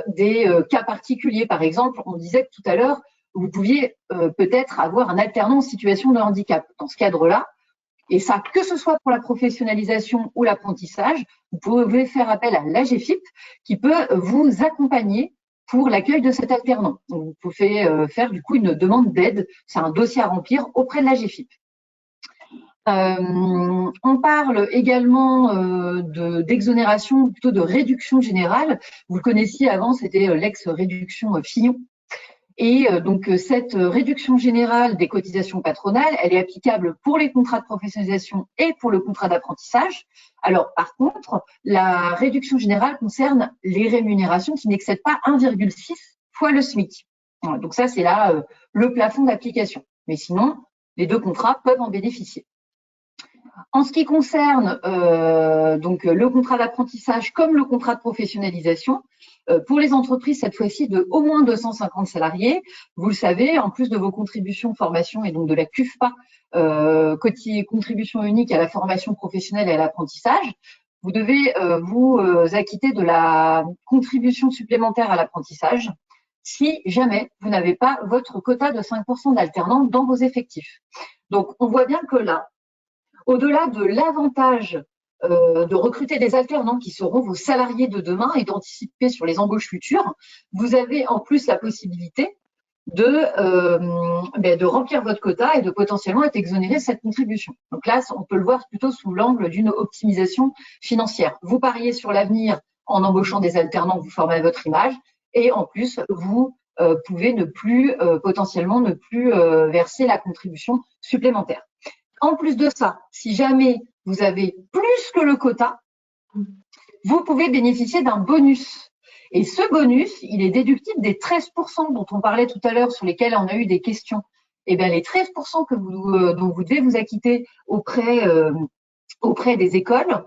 des cas particuliers. Par exemple, on disait que tout à l'heure, vous pouviez peut-être avoir un alternant en situation de handicap. Dans ce cadre-là, et ça, que ce soit pour la professionnalisation ou l'apprentissage, vous pouvez faire appel à l'AGFIP qui peut vous accompagner pour l'accueil de cet alternant. Donc, vous pouvez faire du coup une demande d'aide. C'est un dossier à remplir auprès de l'AGFIP. On parle également d'exonération, plutôt de réduction générale. Vous le connaissiez avant, c'était l'ex-réduction Fillon. Et donc, cette réduction générale des cotisations patronales, elle est applicable pour les contrats de professionnalisation et pour le contrat d'apprentissage. Alors, par contre, la réduction générale concerne les rémunérations qui n'excèdent pas 1,6 fois le SMIC. Voilà, donc ça, c'est là le plafond d'application. Mais sinon, les deux contrats peuvent en bénéficier. En ce qui concerne donc le contrat d'apprentissage comme le contrat de professionnalisation, pour les entreprises, cette fois-ci, de au moins 250 salariés, vous le savez, en plus de vos contributions formation et donc de la CUFPA, contribution unique à la formation professionnelle et à l'apprentissage, vous devez vous acquitter de la contribution supplémentaire à l'apprentissage si jamais vous n'avez pas votre quota de 5% d'alternants dans vos effectifs. Donc, on voit bien que là, au-delà de l'avantage de recruter des alternants qui seront vos salariés de demain et d'anticiper sur les embauches futures, vous avez en plus la possibilité de remplir votre quota et de potentiellement être exonéré de cette contribution. Donc là, on peut le voir plutôt sous l'angle d'une optimisation financière. Vous pariez sur l'avenir en embauchant des alternants, vous formez à votre image et en plus, vous pouvez potentiellement ne plus verser la contribution supplémentaire. En plus de ça, si jamais vous avez plus que le quota, vous pouvez bénéficier d'un bonus. Et ce bonus, il est déductible des 13% dont on parlait tout à l'heure, sur lesquels on a eu des questions. eh bien, les 13% dont vous devez vous acquitter auprès des écoles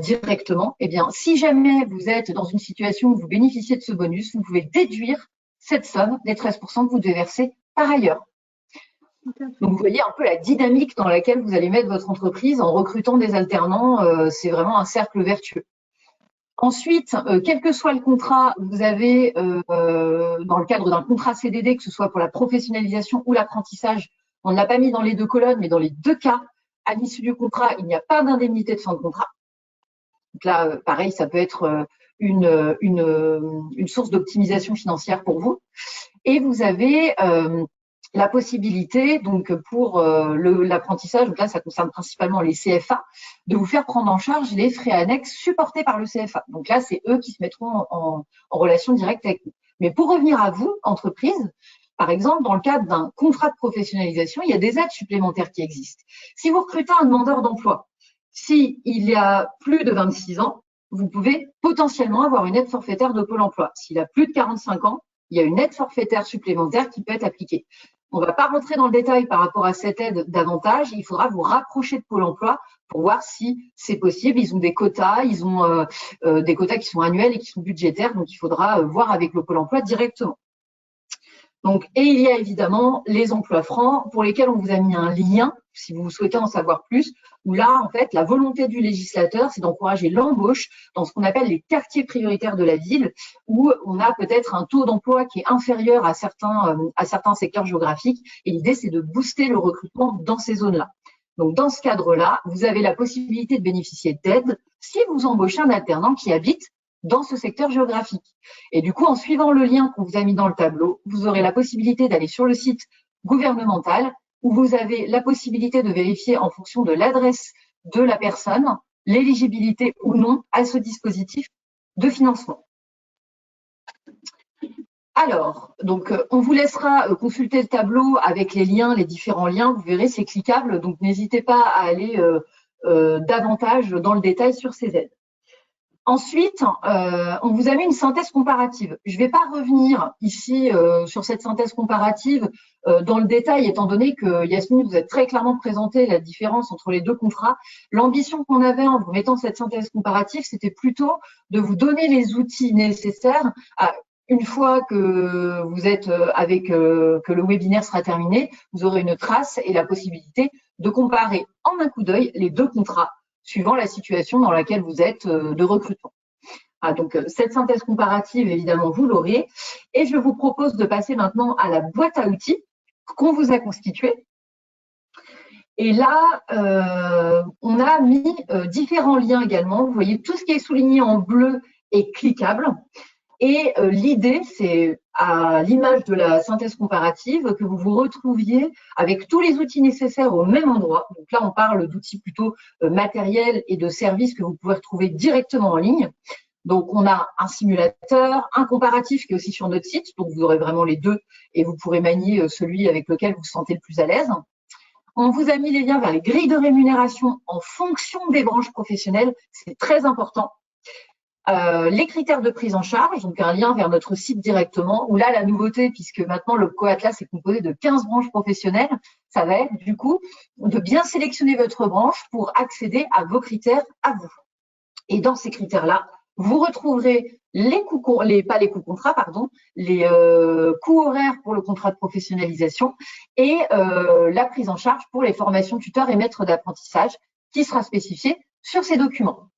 directement, eh bien, si jamais vous êtes dans une situation où vous bénéficiez de ce bonus, vous pouvez déduire cette somme des 13% que vous devez verser par ailleurs. Donc, vous voyez un peu la dynamique dans laquelle vous allez mettre votre entreprise en recrutant des alternants. C'est vraiment un cercle vertueux. Ensuite, quel que soit le contrat, vous avez, dans le cadre d'un contrat CDD, que ce soit pour la professionnalisation ou l'apprentissage, on ne l'a pas mis dans les deux colonnes, mais dans les deux cas, à l'issue du contrat, il n'y a pas d'indemnité de fin de contrat. Donc là, pareil, ça peut être une source d'optimisation financière pour vous. Et vous avez la possibilité, donc pour l'apprentissage, donc là ça concerne principalement les CFA, de vous faire prendre en charge les frais annexes supportés par le CFA. Donc là, c'est eux qui se mettront en relation directe avec vous. Mais pour revenir à vous, entreprise, par exemple, dans le cadre d'un contrat de professionnalisation, il y a des aides supplémentaires qui existent. Si vous recrutez un demandeur d'emploi, s'il y a plus de 26 ans, vous pouvez potentiellement avoir une aide forfaitaire de Pôle emploi. S'il a plus de 45 ans, il y a une aide forfaitaire supplémentaire qui peut être appliquée. On ne va pas rentrer dans le détail par rapport à cette aide davantage. Il faudra vous rapprocher de Pôle emploi pour voir si c'est possible. Ils ont des quotas, des quotas qui sont annuels et qui sont budgétaires. Donc, il faudra voir avec le Pôle emploi directement. Donc, et il y a évidemment les emplois francs pour lesquels on vous a mis un lien, si vous souhaitez en savoir plus, où là, en fait, la volonté du législateur, c'est d'encourager l'embauche dans ce qu'on appelle les quartiers prioritaires de la ville, où on a peut-être un taux d'emploi qui est inférieur à certains secteurs géographiques. Et l'idée, c'est de booster le recrutement dans ces zones-là. Donc, dans ce cadre-là, vous avez la possibilité de bénéficier d'aide si vous embauchez un alternant qui habite dans ce secteur géographique. Et du coup, en suivant le lien qu'on vous a mis dans le tableau, vous aurez la possibilité d'aller sur le site gouvernemental où vous avez la possibilité de vérifier en fonction de l'adresse de la personne l'éligibilité ou non à ce dispositif de financement. Alors, donc, on vous laissera consulter le tableau avec les liens, les différents liens. Vous verrez, c'est cliquable, donc n'hésitez pas à aller davantage dans le détail sur ces aides. Ensuite, on vous a mis une synthèse comparative. Je ne vais pas revenir ici sur cette synthèse comparative dans le détail, étant donné que Yasmine vous a très clairement présenté la différence entre les deux contrats. L'ambition qu'on avait en vous mettant cette synthèse comparative, c'était plutôt de vous donner les outils nécessaires une fois que vous êtes que le webinaire sera terminé, vous aurez une trace et la possibilité de comparer en un coup d'œil les deux contrats, suivant la situation dans laquelle vous êtes de recrutement. Donc, cette synthèse comparative, évidemment, vous l'aurez. Et je vous propose de passer maintenant à la boîte à outils qu'on vous a constituée. Et là, on a mis différents liens également. Vous voyez, tout ce qui est souligné en bleu est cliquable. Et l'idée, c'est à l'image de la synthèse comparative que vous vous retrouviez avec tous les outils nécessaires au même endroit. Donc là, on parle d'outils plutôt matériels et de services que vous pouvez retrouver directement en ligne. Donc, on a un simulateur, un comparatif qui est aussi sur notre site. Donc, vous aurez vraiment les deux et vous pourrez manier celui avec lequel vous vous sentez le plus à l'aise. On vous a mis les liens vers les grilles de rémunération en fonction des branches professionnelles. C'est très important. Les critères de prise en charge, donc un lien vers notre site directement, où là, la nouveauté, puisque maintenant le Coatlas est composé de 15 branches professionnelles, ça va être du coup de bien sélectionner votre branche pour accéder à vos critères à vous. Et dans ces critères-là, vous retrouverez les coûts horaires pour le contrat de professionnalisation et la prise en charge pour les formations tuteurs et maîtres d'apprentissage qui sera spécifiée sur ces documents.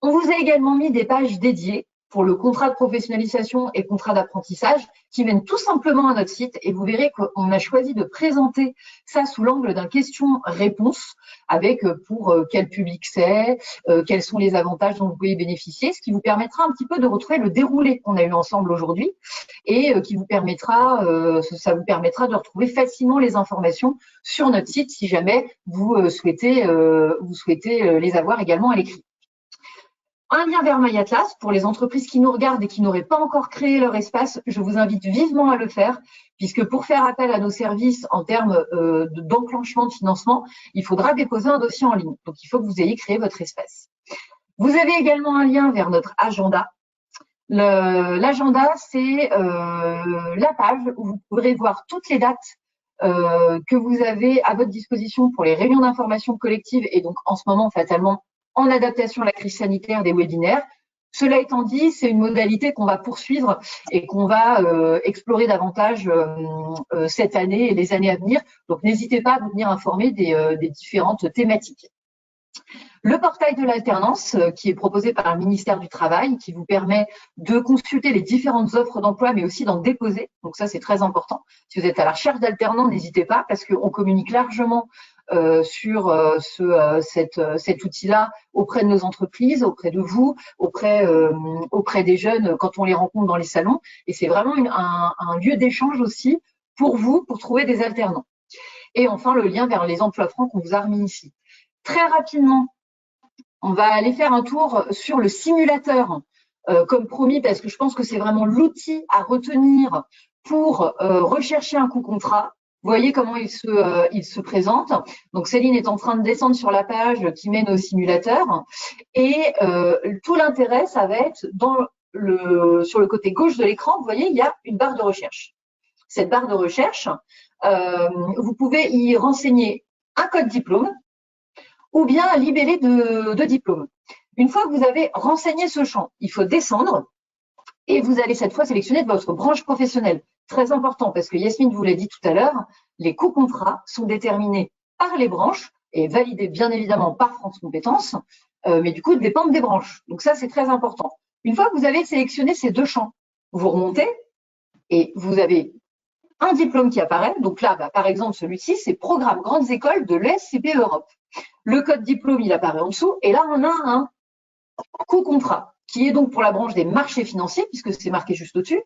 On vous a également mis des pages dédiées pour le contrat de professionnalisation et contrat d'apprentissage qui mènent tout simplement à notre site et vous verrez qu'on a choisi de présenter ça sous l'angle d'un question-réponse avec pour quel public c'est, quels sont les avantages dont vous pouvez bénéficier, ce qui vous permettra un petit peu de retrouver le déroulé qu'on a eu ensemble aujourd'hui et qui vous permettra, ça vous permettra de retrouver facilement les informations sur notre site si jamais vous souhaitez les avoir également à l'écrit. Un lien vers MyAtlas pour les entreprises qui nous regardent et qui n'auraient pas encore créé leur espace. Je vous invite vivement à le faire, puisque pour faire appel à nos services en termes d'enclenchement de financement, il faudra déposer un dossier en ligne. Donc, il faut que vous ayez créé votre espace. Vous avez également un lien vers notre agenda. L'agenda, c'est la page où vous pourrez voir toutes les dates que vous avez à votre disposition pour les réunions d'information collective et donc en ce moment, fatalement, en adaptation à la crise sanitaire des webinaires. Cela étant dit, c'est une modalité qu'on va poursuivre et qu'on va explorer davantage cette année et les années à venir. Donc, n'hésitez pas à vous venir informer des différentes thématiques. Le portail de l'alternance, qui est proposé par le ministère du Travail, qui vous permet de consulter les différentes offres d'emploi, mais aussi d'en déposer. Donc ça, c'est très important. Si vous êtes à la recherche d'alternants, n'hésitez pas, parce qu'on communique largement sur cet outil-là auprès de nos entreprises, auprès de vous, auprès des jeunes quand on les rencontre dans les salons. Et c'est vraiment un lieu d'échange aussi pour vous, pour trouver des alternants. Et enfin, le lien vers les emplois francs qu'on vous a remis ici. Très rapidement, on va aller faire un tour sur le simulateur, comme promis, parce que je pense que c'est vraiment l'outil à retenir pour rechercher un coût contrat. Vous voyez comment il se présente. Donc, Céline est en train de descendre sur la page qui mène au simulateur. Et tout l'intérêt, ça va être sur le côté gauche de l'écran, vous voyez, il y a une barre de recherche. Cette barre de recherche, vous pouvez y renseigner un code diplôme, ou bien un libellé de diplôme. Une fois que vous avez renseigné ce champ, il faut descendre et vous allez cette fois sélectionner votre branche professionnelle. Très important parce que Yasmine vous l'a dit tout à l'heure, les coûts contrats sont déterminés par les branches et validés bien évidemment par France Compétences, mais du coup dépendent des branches. Donc ça, c'est très important. Une fois que vous avez sélectionné ces deux champs, vous remontez et vous avez un diplôme qui apparaît. Donc là, par exemple, celui-ci, c'est Programme Grandes Écoles de l'ESCP Europe. Le code diplôme, il apparaît en dessous. Et là, on a un coût contrat qui est donc pour la branche des marchés financiers, puisque c'est marqué juste au-dessus.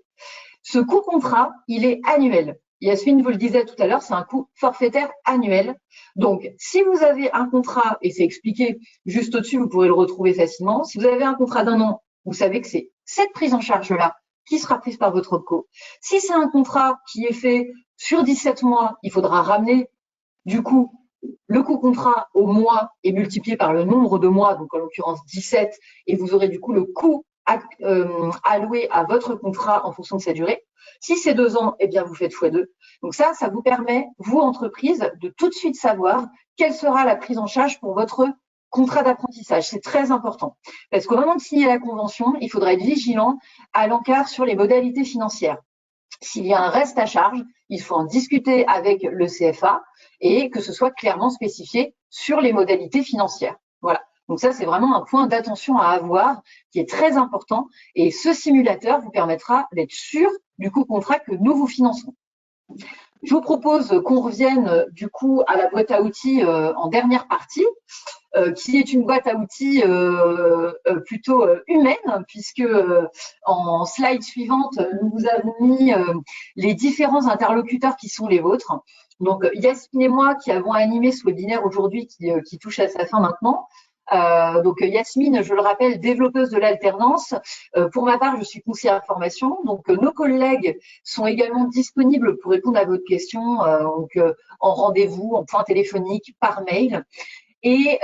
Ce coût contrat, il est annuel. Yasmine vous le disait tout à l'heure, c'est un coût forfaitaire annuel. Donc, si vous avez un contrat, et c'est expliqué juste au-dessus, vous pourrez le retrouver facilement. Si vous avez un contrat d'1 an, vous savez que c'est cette prise en charge-là qui sera prise par votre OPCO. Si c'est un contrat qui est fait sur 17 mois, il faudra ramener du coup le coût contrat au mois est multiplié par le nombre de mois, donc en l'occurrence 17, et vous aurez du coup le coût alloué à votre contrat en fonction de sa durée. Si c'est 2 ans, eh bien vous faites x2. Donc ça vous permet, vous, entreprise, de tout de suite savoir quelle sera la prise en charge pour votre contrat d'apprentissage. C'est très important. Parce qu'au moment de signer la convention, il faudra être vigilant à l'encart sur les modalités financières. S'il y a un reste à charge, il faut en discuter avec le CFA et que ce soit clairement spécifié sur les modalités financières. Voilà. Donc ça, c'est vraiment un point d'attention à avoir qui est très important. Et ce simulateur vous permettra d'être sûr du coût contrat que nous vous finançons. Je vous propose qu'on revienne du coup à la boîte à outils en dernière partie, qui est une boîte à outils plutôt humaine, puisque en slide suivante, nous vous avons mis les différents interlocuteurs qui sont les vôtres. Donc, Yasmine et moi qui avons animé ce webinaire aujourd'hui qui touche à sa fin maintenant. Donc Yasmine, je le rappelle, développeuse de l'alternance. Pour ma part, je suis conseillère en formation. Donc nos collègues sont également disponibles pour répondre à votre question, en rendez-vous, en point téléphonique, par mail. Et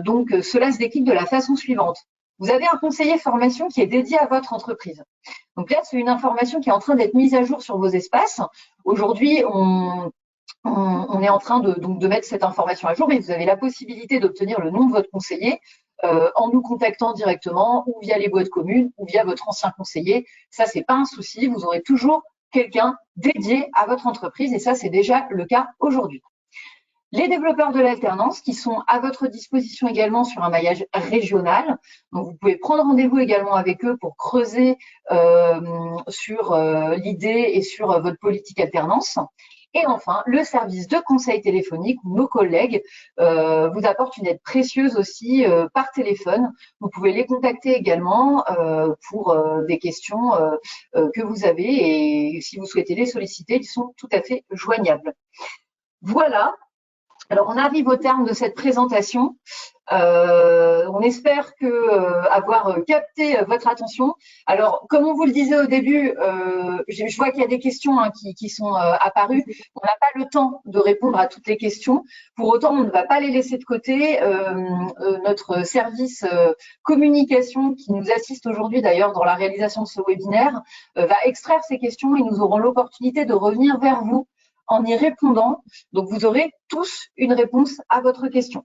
donc cela se décline de la façon suivante. Vous avez un conseiller formation qui est dédié à votre entreprise. Donc là, c'est une information qui est en train d'être mise à jour sur vos espaces. Aujourd'hui, on est en train de mettre cette information à jour, mais vous avez la possibilité d'obtenir le nom de votre conseiller en nous contactant directement ou via les boîtes communes ou via votre ancien conseiller. Ça, c'est pas un souci. Vous aurez toujours quelqu'un dédié à votre entreprise et ça, c'est déjà le cas aujourd'hui. Les développeurs de l'alternance qui sont à votre disposition également sur un maillage régional. Donc, vous pouvez prendre rendez-vous également avec eux pour creuser sur l'idée et sur votre politique alternance. Et enfin, le service de conseil téléphonique où nos collègues vous apportent une aide précieuse aussi par téléphone. Vous pouvez les contacter également pour des questions que vous avez et si vous souhaitez les solliciter, ils sont tout à fait joignables. Voilà. Alors, on arrive au terme de cette présentation. On espère avoir capté votre attention. Alors, comme on vous le disait au début, je vois qu'il y a des questions qui sont apparues. On n'a pas le temps de répondre à toutes les questions. Pour autant, on ne va pas les laisser de côté. Notre service communication qui nous assiste aujourd'hui d'ailleurs dans la réalisation de ce webinaire va extraire ces questions et nous aurons l'opportunité de revenir vers vous en y répondant. Donc, vous aurez tous une réponse à votre question.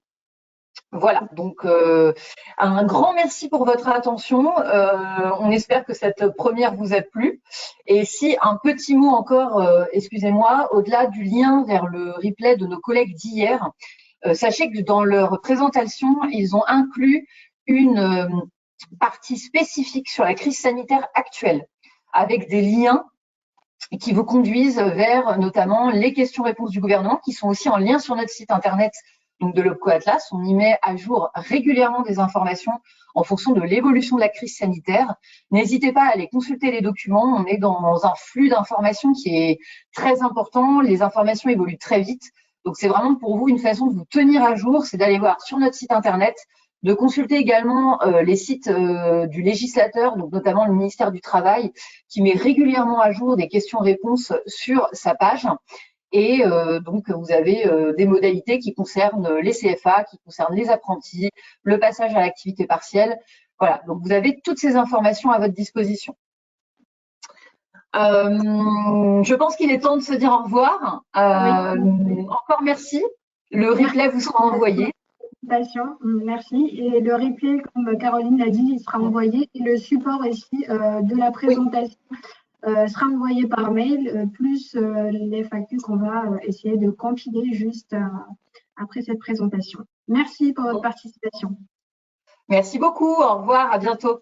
Voilà, donc un grand merci pour votre attention. On espère que cette première vous a plu. Et si un petit mot encore, excusez-moi, au-delà du lien vers le replay de nos collègues d'hier, sachez que dans leur présentation, ils ont inclus une partie spécifique sur la crise sanitaire actuelle, avec des liens qui vous conduisent vers notamment les questions-réponses du gouvernement, qui sont aussi en lien sur notre site internet donc de l'Opco Atlas. On y met à jour régulièrement des informations en fonction de l'évolution de la crise sanitaire. N'hésitez pas à aller consulter les documents. On est dans un flux d'informations qui est très important. Les informations évoluent très vite. Donc, c'est vraiment pour vous une façon de vous tenir à jour, c'est d'aller voir sur notre site internet, de consulter également les sites du législateur, donc notamment le ministère du Travail, qui met régulièrement à jour des questions-réponses sur sa page. Et donc, vous avez des modalités qui concernent les CFA, qui concernent les apprentis, le passage à l'activité partielle. Voilà, donc vous avez toutes ces informations à votre disposition. Je pense qu'il est temps de se dire au revoir. Oui. Encore merci. Le replay vous sera envoyé. Merci. Et le replay, comme Caroline l'a dit, il sera envoyé. Et le support aussi de la présentation sera envoyé par mail, plus les FAQ qu'on va essayer de compiler juste après cette présentation. Merci pour votre participation. Merci beaucoup. Au revoir. À bientôt.